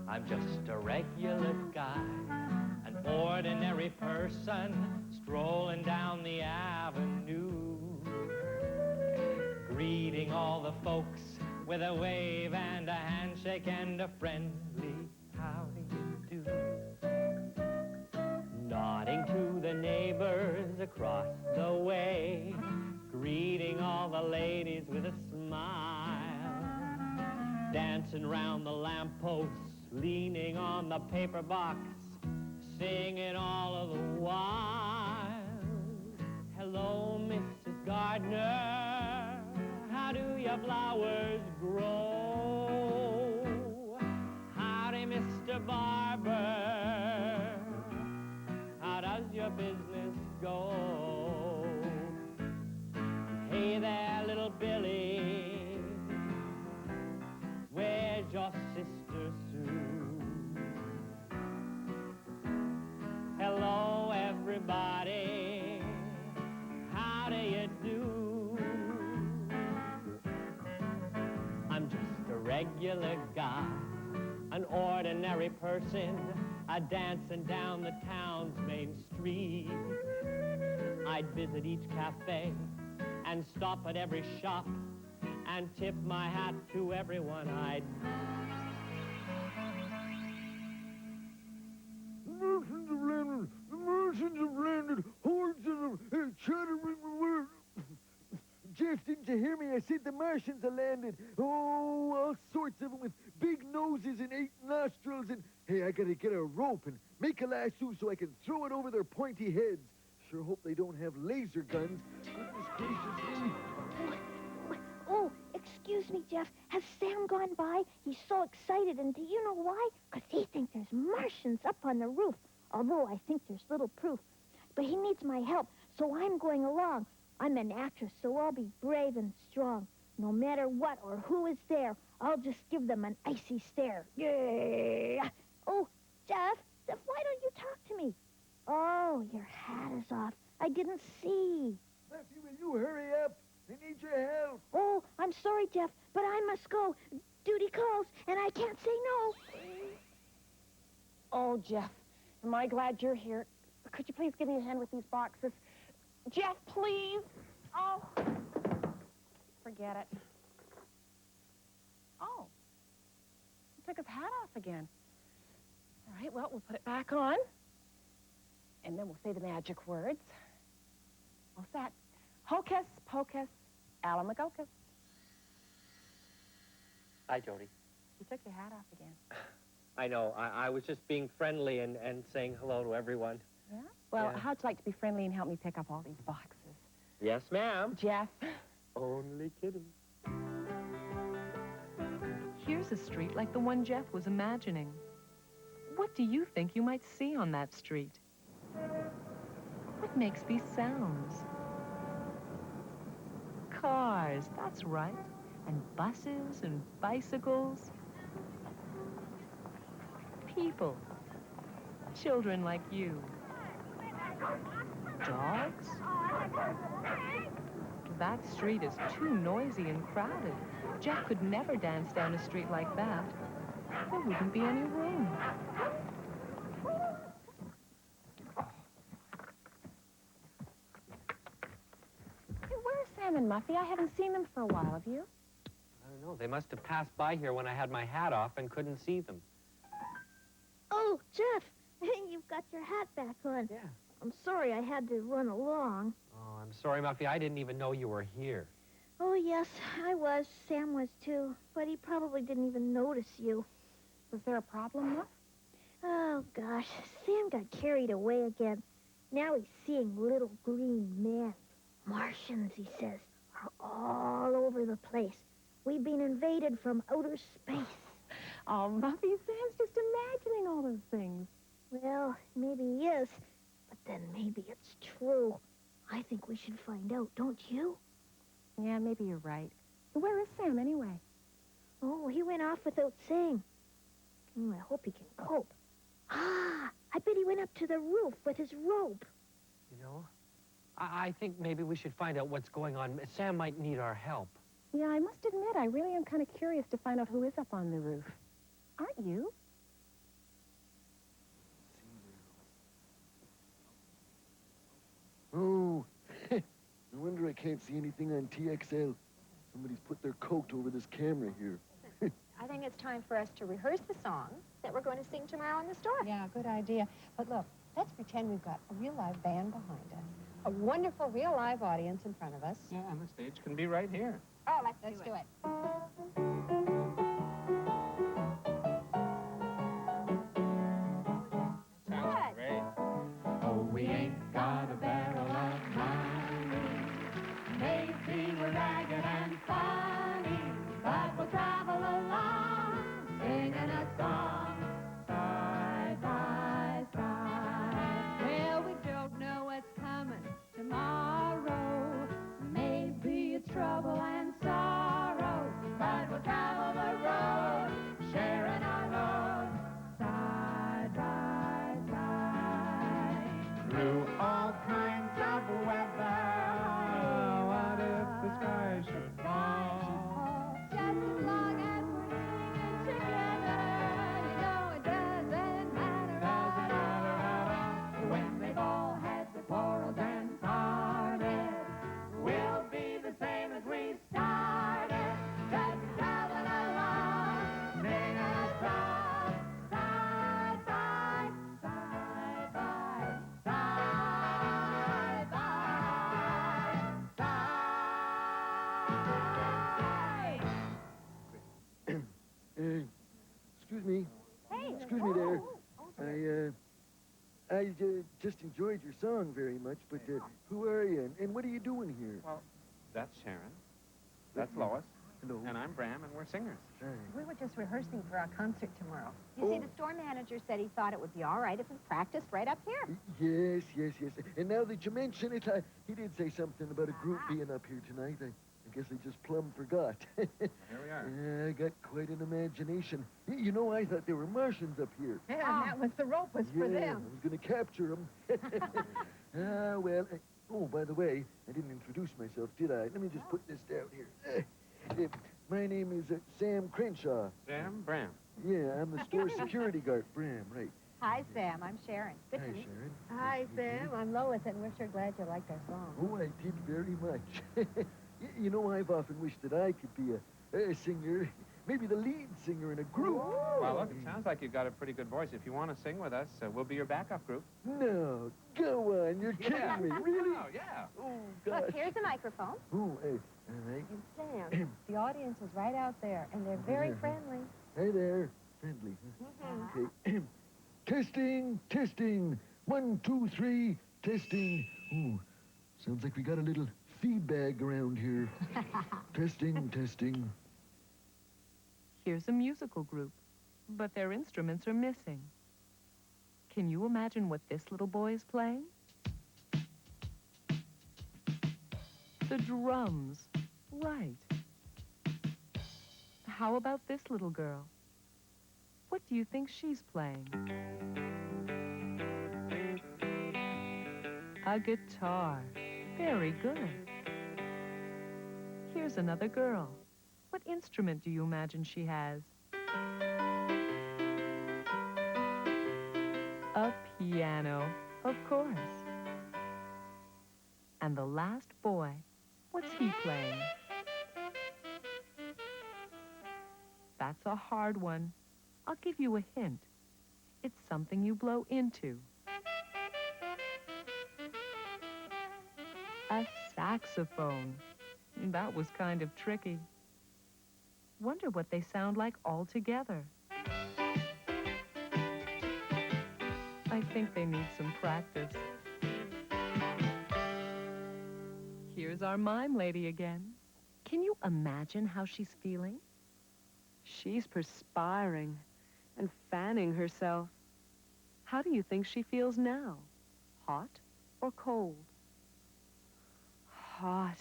I'm just a regular guy, an ordinary person, strolling down the avenue, greeting all the folks with a wave and a handshake and a friendly how do you do. nodding to the neighbors across the way, greeting all the ladies with a smile, dancing round the lampposts, leaning on the paper box, singing all of the while. Hello, Mrs. Gardner, how do your flowers grow? Howdy, Mr. Barber, how does your business go? Hey there, little Billy, where's your sister Sue? Hello, everybody, how do you do? I'm just a regular guy, an ordinary person, a dancing down the town's main street. I'd visit each cafe and stop at every shop and tip my hat to everyone I'd... Merchants have landed. The merchants have landed. Hordes of them chattering the word. Jeff, didn't you hear me? I said the Martians have landed. Oh, all sorts of them with big noses and 8 nostrils. And hey, I gotta get a rope and make a lasso so I can throw it over their pointy heads. Sure hope they don't have laser guns. Goodness gracious me. Oh, excuse me, Jeff. Has Sam gone by? He's so excited, and do you know why? 'Cause he thinks there's Martians up on the roof, although I think there's little proof. But he needs my help, so I'm going along. I'm an actress, so I'll be brave and strong. No matter what or who is there, I'll just give them an icy stare. Yeah. Oh, Jeff, why don't you talk to me? Oh, your hat is off. I didn't see. Matthew, will you hurry up? I need your help. Oh, I'm sorry, Jeff, but I must go. Duty calls, and I can't say no. Oh, Jeff, am I glad you're here. Could you please give me a hand with these boxes? Jeff, please. Oh, forget it. Oh, he took his hat off again. All right, well, we'll put it back on. And then we'll say the magic words. What's that? Hocus pocus, alamagocus. Hi, Jody. You took your hat off again. I know. I was just being friendly and saying hello to everyone. Yeah? Well, Yeah. how'd you like to be friendly and help me pick up all these boxes? Yes, ma'am. Jeff. Only kidding. Here's a street like the one Jeff was imagining. What do you think you might see on that street? What makes these sounds? Cars, that's right. And buses and bicycles. People. Children like you. Dogs? That street is too noisy and crowded. Jeff could never dance down a street like that. There wouldn't be any room. Hey, where's Sam and Muffy? I haven't seen them for a while, have you? I don't know. They must have passed by here when I had my hat off and couldn't see them. Oh, Jeff, you've got your hat back on. Yeah. I'm sorry I had to run along. Oh, I'm sorry, Muffy. I didn't even know you were here. Oh, yes, I was. Sam was, too. But he probably didn't even notice you. Was there a problem, Muff? Oh, gosh. Sam got carried away again. Now he's seeing little green men. Martians, he says, are all over the place. We've been invaded from outer space. Oh, Muffy, Sam's just imagining all those things. Well, maybe he is. But then maybe it's true. I think we should find out, don't you? Yeah, maybe you're right. Where is Sam, anyway? Oh, he went off without saying. I hope he can cope. Ah, I bet he went up to the roof with his rope. You know, I think maybe we should find out what's going on. Sam might need our help. Yeah, I must admit, I really am kind of curious to find out who is up on the roof. Aren't you? Oh, no wonder I can't see anything on TXL. Somebody's put their coat over this camera here. I think it's time for us to rehearse the song that we're going to sing tomorrow in the store. Yeah, good idea. But look, Let's pretend we've got a real live band behind us. A wonderful real live audience in front of us. Yeah, and the stage can be right here. Oh, let's do it. Sounds great. Oh, we ain't got a barrel of money. Maybe we're ragged and funny, but we'll travel along, singing a song, side by side. Well, we don't know what's coming tomorrow. Maybe it's trouble and sorrow, But we'll travel the road, sharing our load, side by side. Through all kinds of weather. What if the sky should fall? just as long as we're singing together. You know it doesn't matter Doesn't at all. matter at all. When they've all had their quarrels and parted, we'll be the same as we started, just traveling along, singing a song, side by side by side by side. Excuse me. Hey. Excuse me there. I just enjoyed your song very much, but who are you, and what are you doing here? Well, that's Sharon. That's Lois. Hello. And I'm Bram, and we're singers. Hi. We were just rehearsing for our concert tomorrow. You see, the store manager said he thought it would be all right if we practiced right up here. Yes, yes, yes. And now that you mention it, he did say something about a group being up here tonight. I guess I just plumb forgot. Here we are. Yeah, I got quite an imagination. You know, I thought there were Martians up here. Yeah, and that was the rope was for Yeah, them. I was going to capture them. Well, oh, by the way, I didn't introduce myself, did I? Let me just put this down here. My name is Sam Crenshaw. Sam, Bram. Yeah, I'm the store security guard. Bram, right. Hi, Sam. I'm Sharon. Hi, Sharon. Hi, Sam. I'm Lois, and we're sure glad you liked our song. Oh, I did very much. You know, I've often wished that I could be a singer, maybe the lead singer in a group. Well, look, it sounds like you've got a pretty good voice. If you want to sing with us, we'll be your backup group. No, go on, you're kidding me, really? Oh, yeah. Oh, gosh. Look, here's a microphone. Oh, hey, all right. And Sam, the audience is right out there, and they're very friendly. Hey there, friendly. Huh? Okay. Testing, testing. 1, 2, 3, testing. Oh, sounds like we got a little feedback around here. Testing, testing. Here's a musical group, but their instruments are missing. Can you imagine what this little boy is playing? The drums. Right. How about this little girl? What do you think she's playing? A guitar. Very good. Here's another girl. What instrument do you imagine she has? A piano, of course. And the last boy, what's he playing? That's a hard one. I'll give you a hint. It's something you blow into. A saxophone. That was kind of tricky. Wonder what they sound like all together. I think they need some practice. Here's our mime lady again. Can you imagine how she's feeling? She's perspiring and fanning herself. How do you think she feels now? Hot or cold? Hot.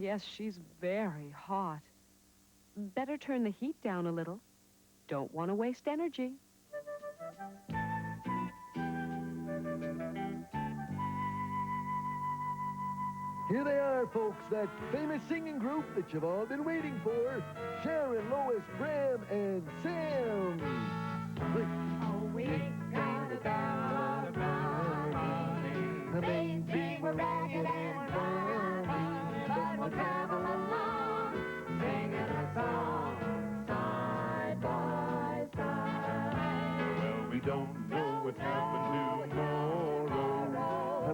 Yes, she's very hot. Better turn the heat down a little. Don't want to waste energy. Here they are, folks, that famous singing group that you've all been waiting for. Sharon, Lois, Bram, and Sam. Oh, we ain't got a barrel of money. The main thing We're ragged and funny, but we'll travel along, singing a song, side by side. Well, we don't know would happen tomorrow.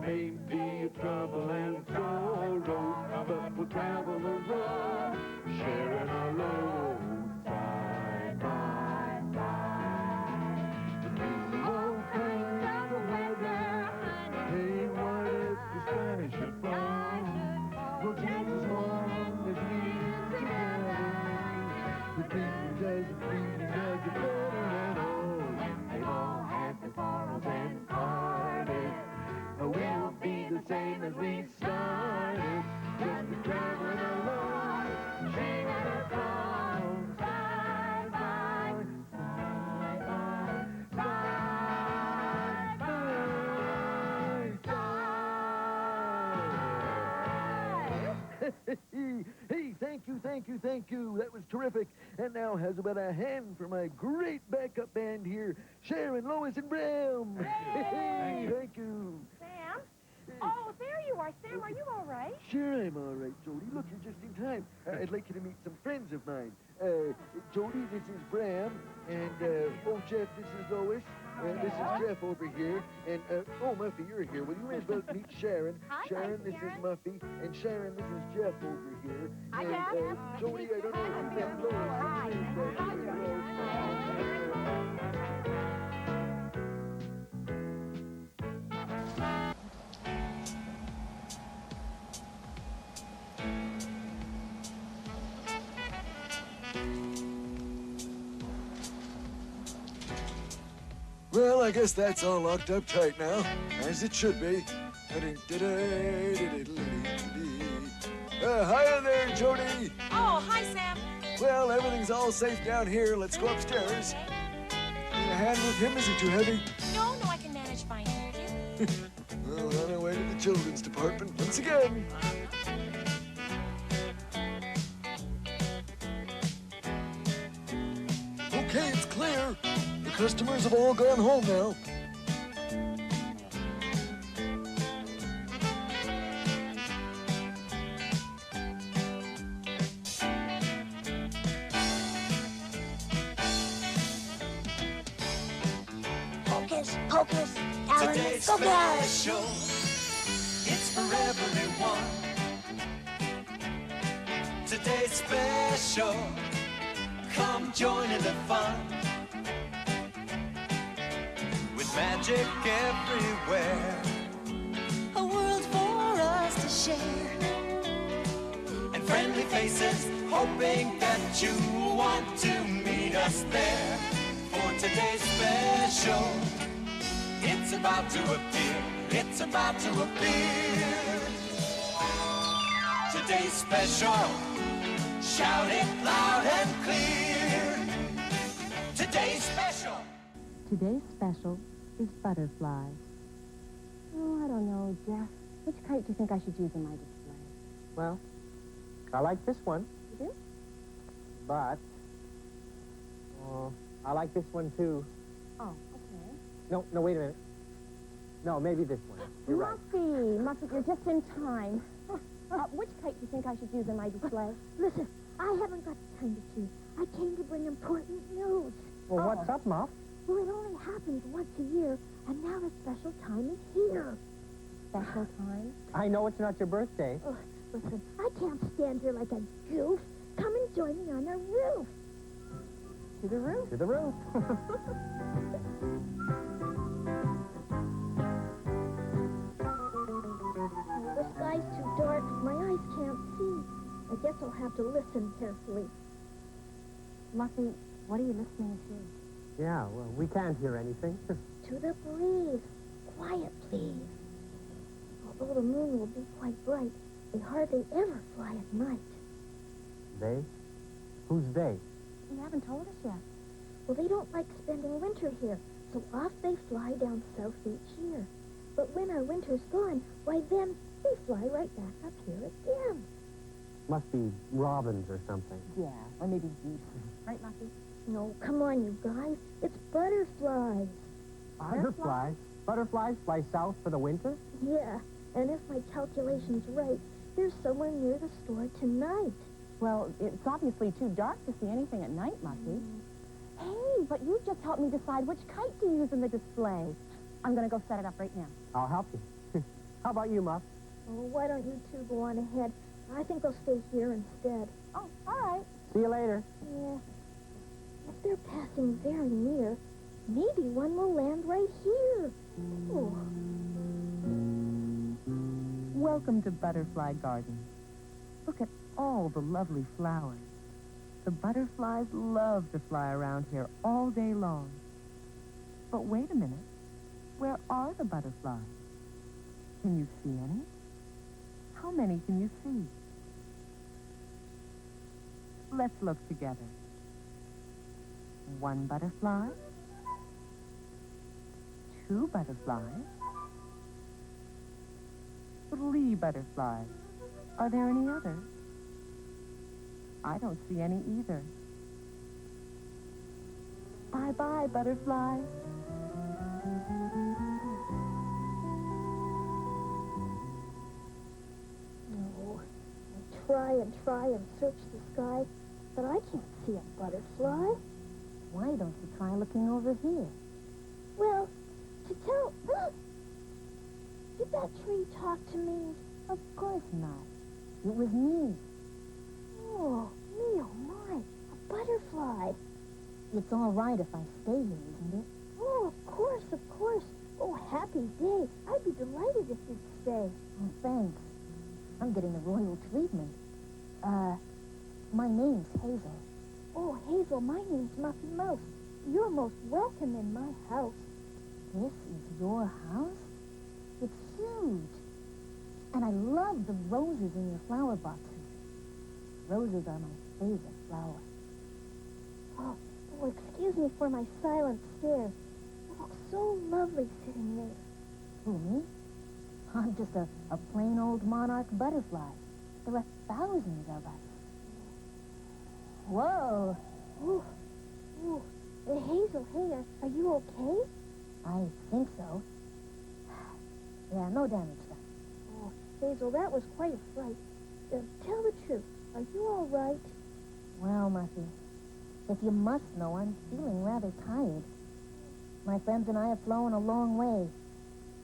May be trouble and sorrow, but we'll travel along, sharing our load side by side. Through all kinds of weather, hey, what if the sky should fall? Well, just as long as we're together, the things as the things as the better and all. They've all had their quarrels and parted. We'll be the same as we started, just traveling along, singing a song, side by side, side by side. Hey, thank you. That was terrific. And now, how's about a hand for my great backup band here, Sharon, Lois, and Bram? Hey, thank you. Sam? Oh, there you are. Sam, are you all right? Sure, I'm all right, Jody. Look, you're just in time. I'd like you to meet some friends of mine. Jody, this is Bram, and, Jeff, this is Lois. This is Jeff over here, and, Muffy, you're here. Well, you may as well meet Sharon. Hi, Sharon, this is Muffy, and Sharon, this is Jeff over here. Hi, and, Jeff. Jody, I don't know if you met Lois. Well, I guess that's all locked up tight now, as it should be. Hiya there, Jody. Oh, hi, Sam. Well, everything's all safe down here. Let's go upstairs. Need a hand with him? Is he too heavy? No, I can manage fine, thank you. Well, on our way to the children's department once again. Okay, it's clear. The customers have all gone home now. Hocus pocus, Alan, Today's go get special, it's for everyone. Today's special, come join in the fun. With magic everywhere, a world for us to share. And friendly faces, hoping that you want to meet us there. For today's special, it's about to appear, it's about to appear. Today's special, shout it loud and clear. Today's special. Today's special is butterflies. Oh, I don't know, Jeff. Which kite do you think I should use in my display? Well, I like this one, You do? but I like this one too. Oh, okay. No, wait a minute. No, maybe this one. You're right. Muffy, you're just in time. Which kite do you think I should use in my display? Listen, I haven't got time to choose. I came to bring important news. Well, what's up, Muff? Well, it only happens once a year, and now the special time is here. Special time? I know it's not your birthday. Oh, listen, I can't stand here like a goof. Come and join me on the roof. To the roof. To the roof. The sky's too dark. My eyes can't see. I guess I'll have to listen carefully. Muffy, what are you listening to? Yeah, well, we can't hear anything. To the breeze. Quiet, please. Although the moon will be quite bright, they hardly ever fly at night. They? Who's they? You haven't told us yet. Well, they don't like spending winter here, so off they fly down south each year. But when our winter's gone, why then they fly right back up here again. Must be robins or something. Yeah, or maybe geese. Right, Muffy? No, come on, you guys. It's butterflies. Butterflies? Butterflies fly south for the winter? Yeah, and if my calculation's right, they're somewhere near the store tonight. Well, it's obviously too dark to see anything at night, Muffy. Hey, but you just helped me decide which kite to use in the display. I'm going to go set it up right now. I'll help you. How about you, Muff? Oh, why don't you two go on ahead? I think I'll stay here instead. Oh, all right. See you later. Yeah. If they're passing very near, maybe one will land right here. Oh. Welcome to Butterfly Garden. Look at all the lovely flowers. The butterflies love to fly around here all day long. But wait a minute. Where are the butterflies? Can you see any? How many can you see? Let's look together. One butterfly. Two butterflies. Three butterflies. Are there any others? I don't see any either. Bye-bye, butterflies. No. I try and search the sky, but I can't see a butterfly. Why don't you try looking over here? Well, to tell... Did that tree talk to me? Of course not. It was me. Oh, me, oh my, a butterfly. It's all right if I stay here, isn't it? Oh, of course, of course. Oh, happy day. I'd be delighted if you'd stay. Oh, thanks. I'm getting the royal treatment. My name's Hazel. Oh, Hazel, my name's Muffy Mouse. You're most welcome in my house. This is your house? It's huge. And I love the roses in your flower boxes. Roses are my favorite flower. Oh, excuse me for my silent stare. You look so lovely sitting there. Who, me? I'm just a plain old monarch butterfly. There are thousands of us. Whoa. Ooh, ooh. Hazel, hey, are you okay? I think so. Yeah, no damage done. Oh, Hazel, that was quite a fright. Tell the truth. Are you all right? Well, Muffy, if you must know, I'm feeling rather tired. My friends and I have flown a long way,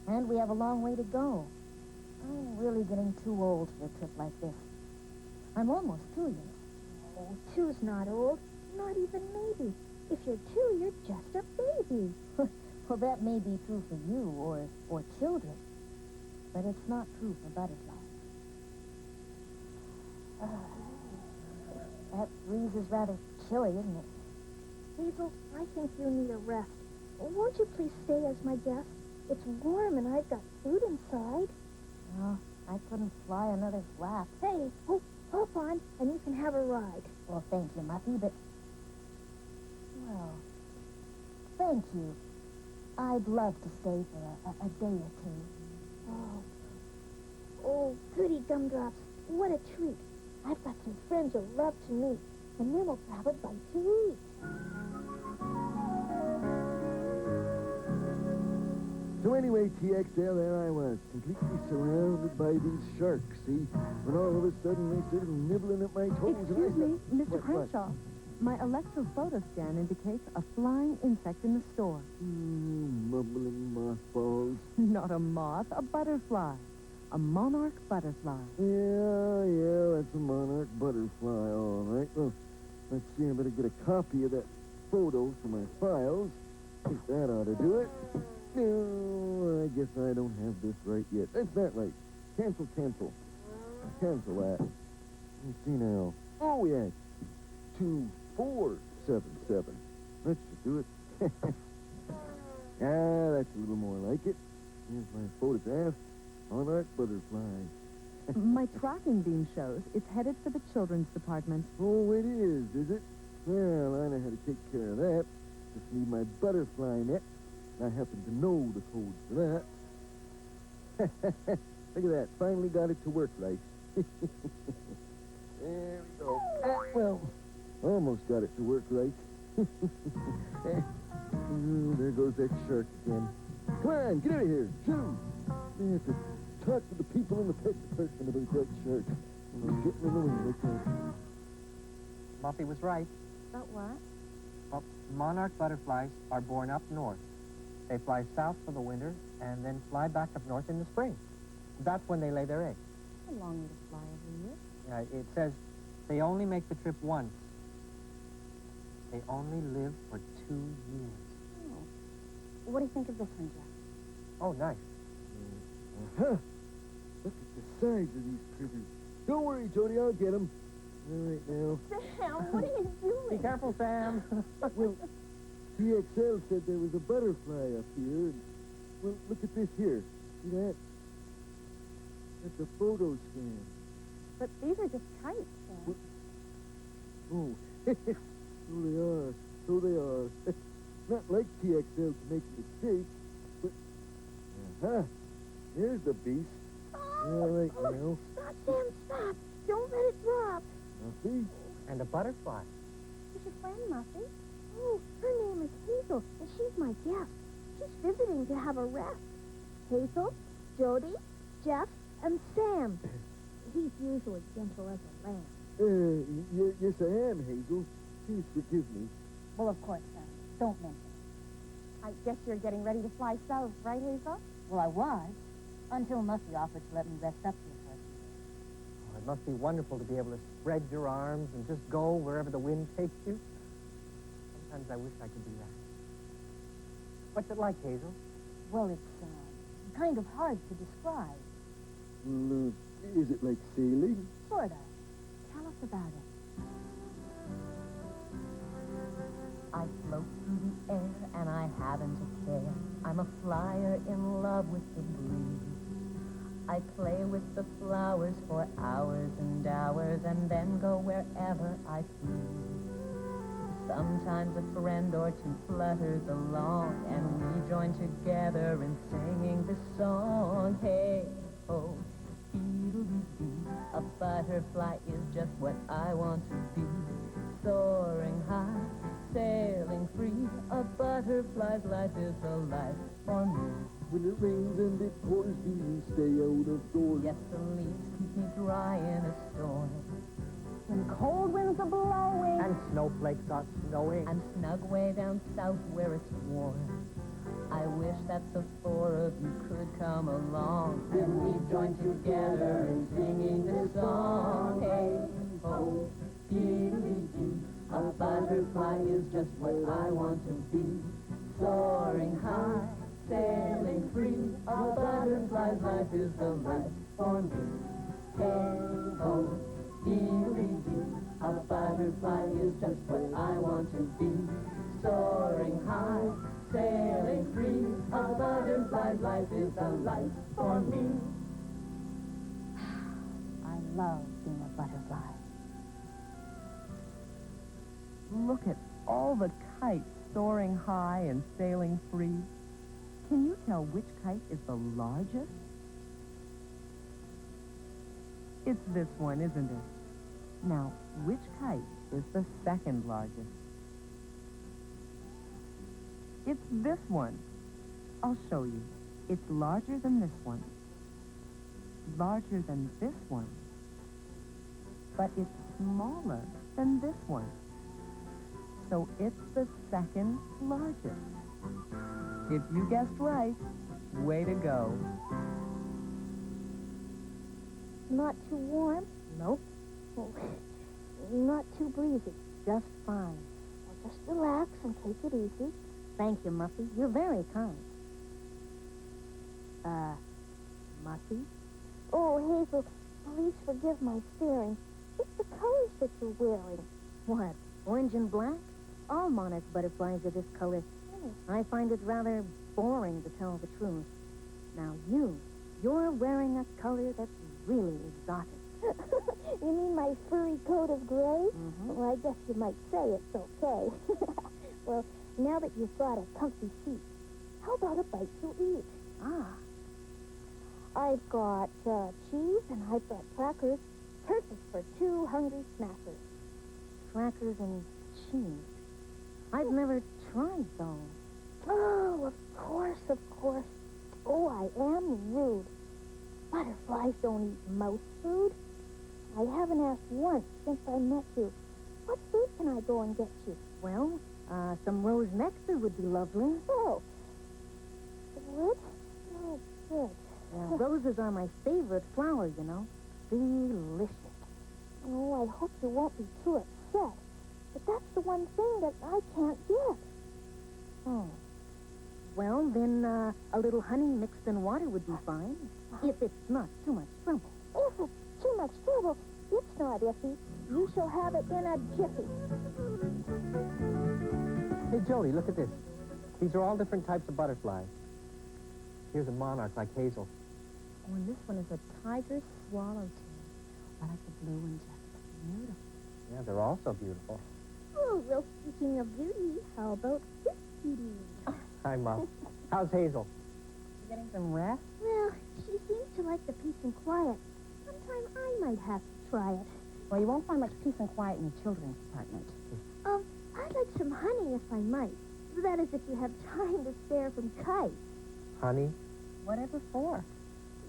and we have a long way to go. I'm really getting too old for a trip like this. I'm almost 2 years. Oh, 2's not old. Not even maybe. If you're 2, you're just a baby. Well, that may be true for you or children, but it's not true for butterflies. That breeze is rather chilly, isn't it? Hazel, I think you need a rest. Won't you please stay as my guest? It's warm and I've got food inside. No, I couldn't fly another flap. Hey, hop on and you can have a ride. Well, thank you, Muffy, but... Well, thank you. I'd love to stay for a day or two. Oh, goody gumdrops. What a treat. I've got some friends you'll love to meet, and then we'll grab a bite to eat. So anyway, TXL, there I was, completely surrounded by these sharks, see? When all of a sudden they started nibbling at my toes. Excuse me, Mr. What? Crenshaw. My electrophoto scan indicates a flying insect in the store. Mumbling mothballs. Not a moth, a butterfly. A monarch butterfly. Yeah, that's a monarch butterfly, all right. Well, let's see, I better get a copy of that photo for my files. Think that ought to do it. No, I guess I don't have this right yet. That's not right. Cancel. Cancel that. Let's see now. Oh, yeah. 2477. That should do it. That's a little more like it. Here's my photograph. Monarch butterfly. My tracking beam shows it's headed for the children's department. Oh, it is it? Well, I know how to take care of that. Just need my butterfly net. I happen to know the code for that. Look at that. Finally got it to work right. There we go. Well, almost got it to work right. There goes that shark again. Come on, get out of here. Shoo. I have to talk to the people in the pet department about that shark. I'm getting in the way, I think. Muffy was right. About what? Well, monarch butterflies are born up north. They fly south for the winter and then fly back up north in the spring. That's when they lay their eggs. How long do they fly every year? Yeah, it says they only make the trip once. They only live for 2 years. Oh. What do you think of this one, Jeff? Oh, nice. Huh. Look at the size of these critters. Don't worry, Jody, I'll get them. All right now. Sam, what are you doing? Be careful, Sam. Well, TXL said there was a butterfly up here. And, well, look at this here. See that? That's a photo scan. But these are just kites, Sam. Oh, so they are. So they are. Not like TXL to make mistakes, but... Aha! There's the beast. All right now. Stop, Sam, stop. Don't let it drop. Muffy? And a butterfly. Who's your friend, Muffy? Oh, her name is Hazel, and she's my guest. She's visiting to have a rest. Hazel, Jody, Jeff, and Sam. He's usually gentle as a lamb. Yes, I am, Hazel. Please forgive me. Well, of course, Sam. Don't mention it. I guess you're getting ready to fly south, right, Hazel? Well, I was, until Muffy offered to let me rest up here for a few days. Oh, it must be wonderful to be able to spread your arms and just go wherever the wind takes you. Sometimes I wish I could do that. What's it like, Hazel? Well, it's kind of hard to describe. Well, is it like sailing? Sort of. Tell us about it. I float through the air and I haven't a care. I'm a flyer in love with the breeze. I play with the flowers for hours and hours and then go wherever I please. Sometimes a friend or two flutters along and we join together in singing this song. Hey, ho, dee-doo-dee-dee. A butterfly is just what I want to be. Soaring high, sailing free. A butterfly's life is a life for me. When it rains and it pours, do you stay out of doors? Yes, the leaves keep me dry in a storm. When cold winds are blowing. And snowflakes are snowing. I'm snug way down south where it's warm. I wish that the four of you could come along and we join together in singing this song. Hey, ho, dee-dee-dee. A butterfly is just what I want to be. Soaring high, sailing free. A butterfly's life is the life for me. Hey, ho, dee-dee-dee. A butterfly is just what I want to be. Soaring high, sailing free. A butterfly's life is the life for me. I love being a butterfly. Look at all the kites soaring high and sailing free. Can you tell which kite is the largest? It's this one, isn't it? Now, which kite is the second largest? It's this one. I'll show you. It's larger than this one. Larger than this one. But it's smaller than this one. So it's the second largest. If you guessed right, way to go. Not too warm? Nope. Oh, not too breezy. Just fine. Well, just relax and take it easy. Thank you, Muffy. You're very kind. Muffy? Oh, Hazel, please forgive my staring. It's the colors that you're wearing. What, orange and black? All monarch butterflies are this color. I find it rather boring to tell the truth. Now you're wearing a color that's really exotic. You mean my furry coat of gray? Mm-hmm. Well, I guess you might say it's okay. Well, now that you've got a comfy seat, how about a bite to eat? I've got cheese and I've got crackers. Perfect for 2 hungry snappers. Crackers and cheese. I've never tried those. Oh, of course, of course. Oh, I am rude. Butterflies don't eat mouse food. I haven't asked once since I met you. What food can I go and get you? Well, Some rose nectar would be lovely. Oh. What? Oh, good. Roses are my favorite flower, you know. Delicious. Oh, I hope you won't be too upset. But that's the one thing that I can't get. Oh. Well, then a little honey mixed in water would be fine, if it's not too much trouble. If it's too much trouble, it's not, Iffy. You shall have it in a jiffy. Hey, Jody, look at this. These are all different types of butterflies. Here's a monarch like Hazel. Oh, and this one is a tiger swallowtail. I like the blue and just beautiful. Yeah, they're all so beautiful. Oh, well, speaking of beauty, how about this beauty? Hi, Mom. How's Hazel? You getting some rest? Well, she seems to like the peace and quiet. Sometime I might have to try it. Well, you won't find much peace and quiet in the children's department. I'd like some honey if I might. That is if you have time to spare from Kite. Honey? Whatever for?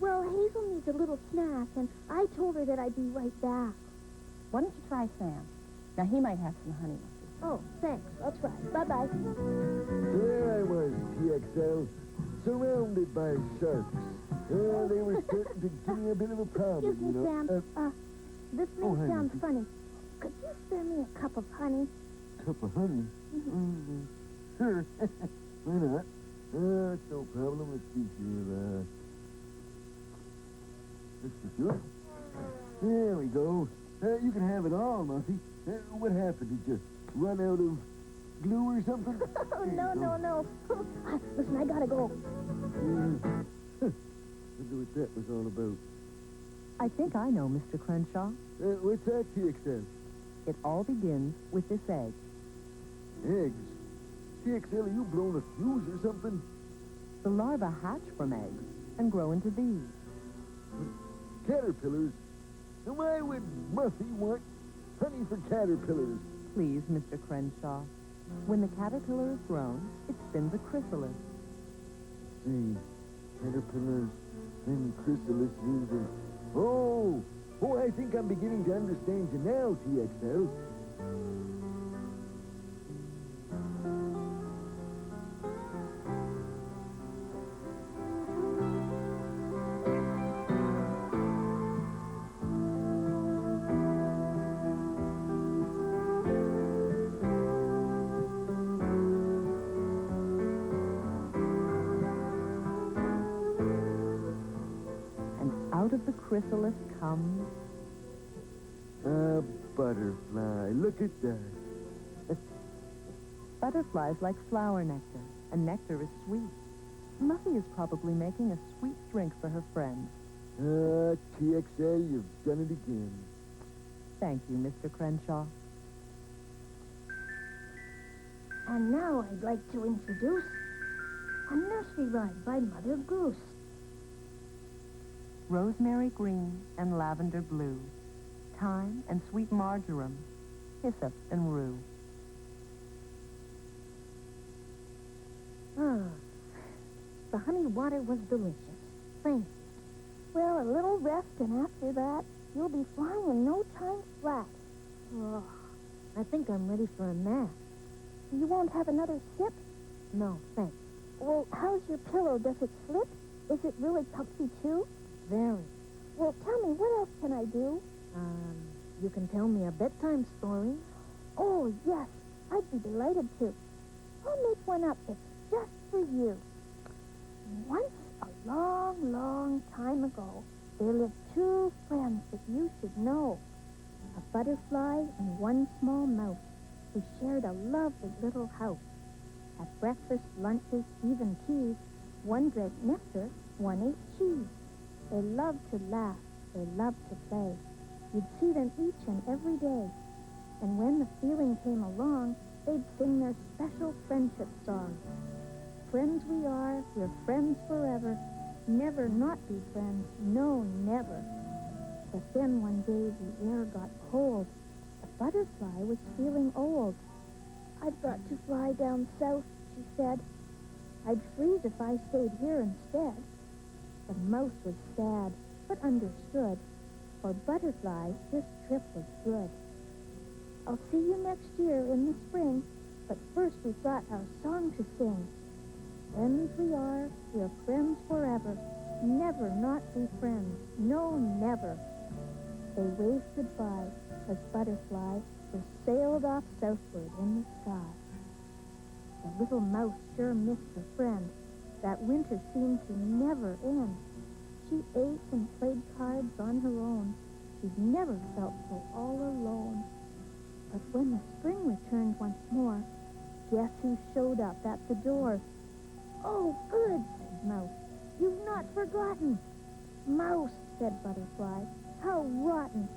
Well, Hazel needs a little snack, and I told her that I'd be right back. Why don't you try Sam? Now, he might have some honey. Oh, thanks. I'll try. Bye-bye. There I was, TXL, surrounded by sharks. They were starting to give me a bit of a problem, Excuse me, you know. Sam. This may honey. sound funny. Could you spare me a cup of honey? Cup of honey? Sure. Why not? It's no problem. Let's see here. This is good. There we go. You can have it all, Muffy. What happened? Did you run out of glue or something? Oh, no. Listen, I gotta go. Wonder what that was all about. I think I know, Mr. Crenshaw. What's that, TXL? It all begins with this egg. Eggs? TXL, are you blown a fuse or something? The larvae hatch from eggs and grow into these. Caterpillars? And why would Muffy want honey for caterpillars? Please, Mr. Crenshaw. When the caterpillar is grown, it spins a chrysalis. See, caterpillars, then chrysalises, and... Oh, I think I'm beginning to understand you now, TXL. Out of the chrysalis comes... A butterfly. Look at that. Butterflies like flower nectar, and nectar is sweet. Muffy is probably making a sweet drink for her friend. TXL, you've done it again. Thank you, Mr. Crenshaw. And now I'd like to introduce a nursery rhyme by Mother Goose. Rosemary green and lavender blue, thyme and sweet marjoram, hyssop and rue. The honey water was delicious. Thank you. Well, a little rest, and after that, you'll be flying in no time flat. Oh, I think I'm ready for a nap. You won't have another sip? No, thanks. Well, how's your pillow? Does it slip? Is it really comfy, too? Very. Well, tell me, what else can I do? You can tell me a bedtime story. Oh, yes. I'd be delighted to. I'll make one up that's just for you. Once, a long, long time ago, there lived two friends that you should know. A butterfly and one small mouse who shared a lovely little house. At breakfast, lunches, even teas, one drank nectar, one ate cheese. They loved to laugh, they loved to play. You'd see them each and every day. And when the feeling came along, they'd sing their special friendship song. Friends we are, we're friends forever. Never not be friends, no, never. But then one day the air got cold. The butterfly was feeling old. I've got to fly down south, she said. I'd freeze if I stayed here instead. The mouse was sad, but understood. For Butterfly, this trip was good. I'll see you next year in the spring. But first we've got our song to sing. Friends we are, we're friends forever. Never not be friends, no, never. They waved goodbye as butterflies were sailed off southward in the sky. The little mouse sure missed her friend. That winter seemed to never end. She ate and played cards on her own. She'd never felt so all alone. But when the spring returned once more, guess who showed up at the door? Oh, good, said Mouse. You've not forgotten. Mouse, said Butterfly, how rotten.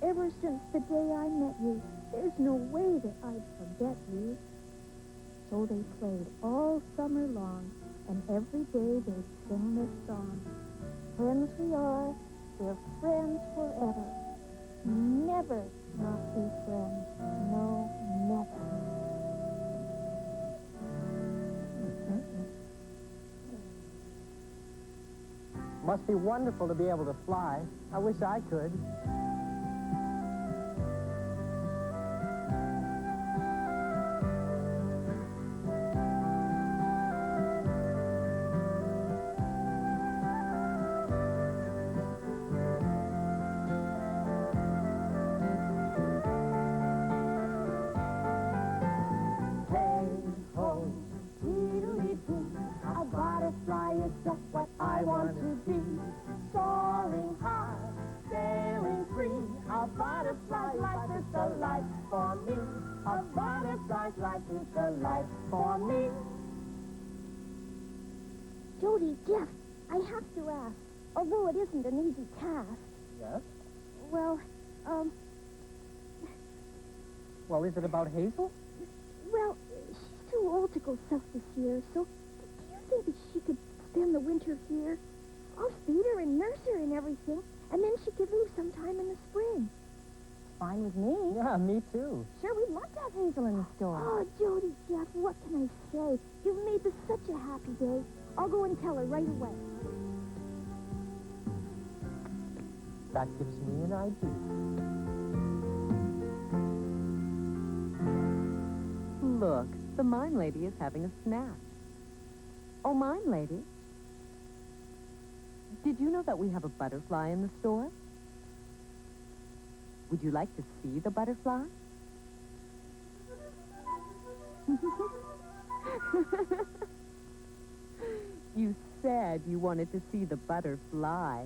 Ever since the day I met you, there's no way that I'd forget you. So they played all summer long, and every day they'd sing this song. Friends we are, we're friends forever. Never not be friends, no, never. Must be wonderful to be able to fly. I wish I could. A butterfly is just what I want to be. Soaring high, sailing free. A butterfly's life is the life for me. A butterfly's life is the life for me. Jody, Jeff, I have to ask, although it isn't an easy task. Yes? Well, Well, is it about Hazel? well, she's too old to go south this year, so do you think that she could spend the winter here? I'll feed her and nurse her and everything, and then she could leave sometime in the spring. Fine with me. Yeah, me too. Sure, we'd love to have Hazel in the store. Oh, Jody, Jeff, what can I say? You've made this such a happy day. I'll go and tell her right away. That gives me an idea. Look, the Mine Lady is having a snack. Oh, Mine Lady, did you know that we have a butterfly in the store? Would you like to see the butterfly? You said you wanted to see the butterfly.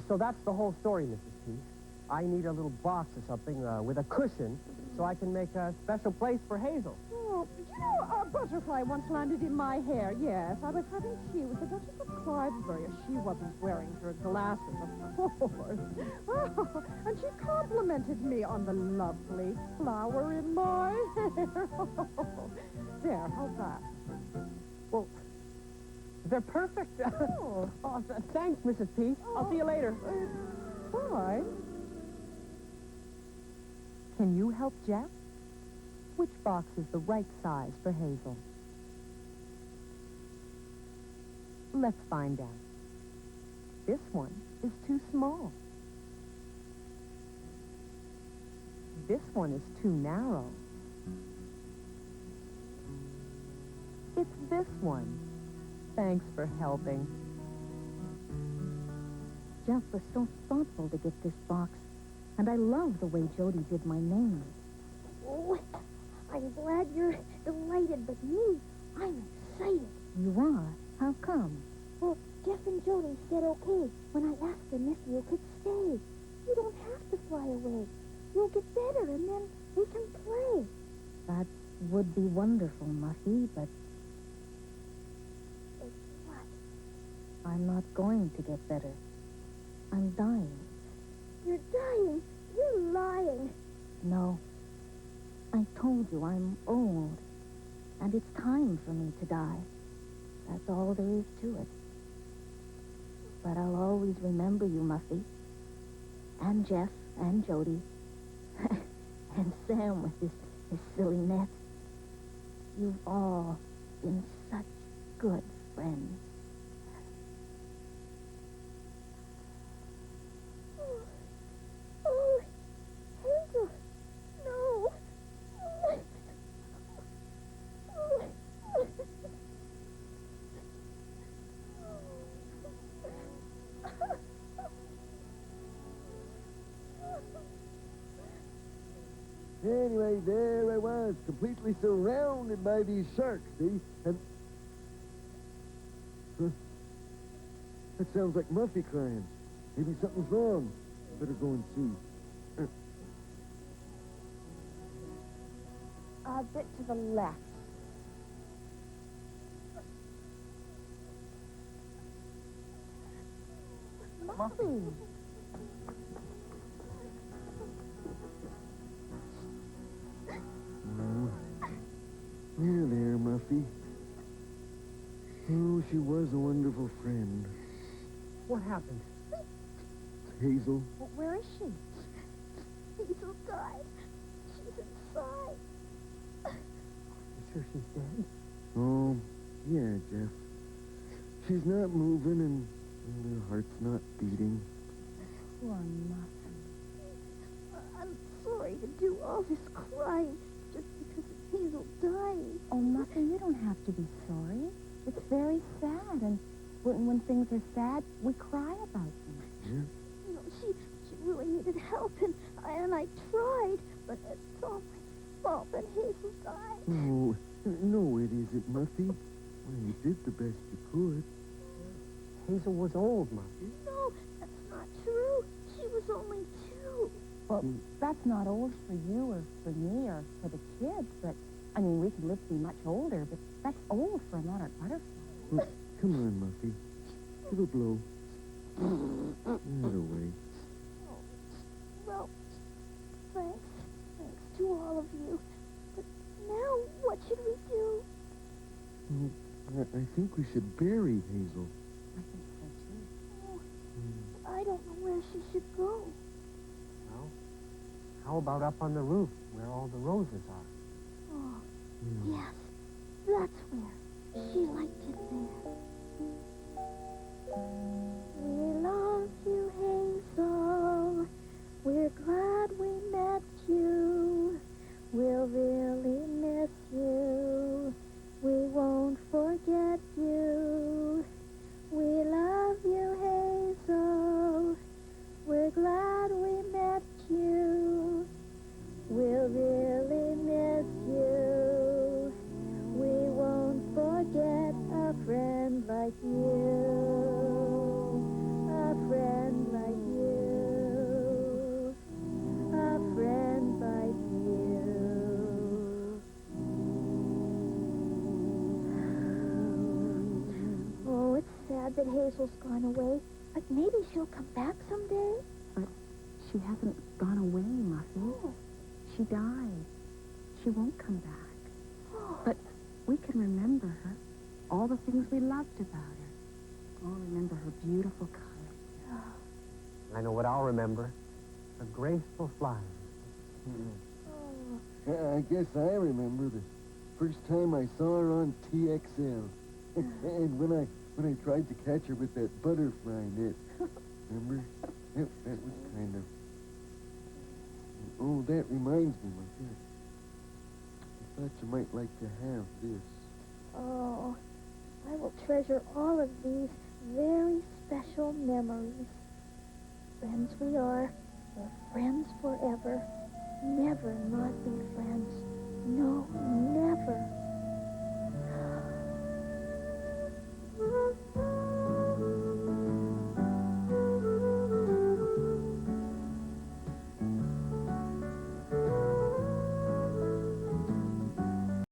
So that's the whole story, Mrs. P. I need a little box or something with a cushion so I can make a special place for Hazel. Oh, you know, a butterfly once landed in my hair, yes. I was having tea with the Duchess of Clydebury. She wasn't wearing her glasses, of course. Oh, and she complimented me on the lovely flower in my hair. There, how's that? Well, they're perfect. Oh. Thanks, Mrs. P. I'll see you later. Fine. Can you help Jeff? Which box is the right size for Hazel? Let's find out. This one is too small. This one is too narrow. It's this one. Thanks for helping. Jeff was so thoughtful to get this box, and I love the way Jody did my name. Oh, I'm glad you're delighted, but me, I'm excited. You are? How come? Well, Jeff and Jody said okay when I asked them if you could stay. You don't have to fly away. You'll get better, and then we can play. That would be wonderful, Muffy, but What? I'm not going to get better. I'm dying. You're dying. You're lying. No. I told you I'm old, and it's time for me to die. That's all there is to it. But I'll always remember you, Muffy. And Jeff, and Jody. And Sam with his silly net. You've all been such good friends. Oh, Hazel, no. Anyway, there I was, completely surrounded by these sharks, see? And... Huh? That sounds like Muffy crying. Maybe something's wrong. Better go and see. A bit to the left. Muffy. Oh, there, Muffy. Oh, she was a wonderful friend. What happened? Hazel. Well, where is she? Hazel died. She's inside. You sure she's dead? Oh, yeah, Jeff. She's not moving and her heart's not beating. Poor Muffy. I'm sorry to do all this crying just because of Hazel dying. Oh, Muffy, you don't have to be sorry. It's very sad, and when things are sad, we cry about them. Yeah? You know, she really needed help, and I tried, but it's all my fault that Hazel died. Oh, no, it isn't, Muffy. Well, you did the best you could. Hazel was old, Muffy. No, that's not true. She was only 2. Well, that's not old for you or for me or for the kids, but, I mean, we could live to be much older, but that's old for a monarch butterfly. Well, come on, Muffy. Give a blow. That away. Well, thanks. Thanks to all of you. But now, what should we do? Well, I think we should bury Hazel. I think so, too. Oh, I don't know where she should go. Well, how about up on the roof where all the roses are? Oh, yes. That's where. She liked it there. We love you, Hazel. We're glad we met you. We'll really miss you. We won't forget you. We love you, Hazel. We're glad we met you. We'll really miss you. We won't forget a friend like you. A friend like you. A friend like you. Oh, it's sad that Hazel's gone away, but maybe she'll come back someday. But she hasn't gone away, Muffy. Oh. She died. She won't come back. Oh. But we can remember her. All the things we loved about her. Oh, remember her beautiful color. I know what I'll remember. A graceful flower. I guess I remember the first time I saw her on TXL. And when I tried to catch her with that butterfly net. Remember? That was kind of... Oh, that reminds me, my dear. I thought you might like to have this. Oh, I will treasure all of these very special memories. Friends we are. We're friends forever. Never not be friends. No, never.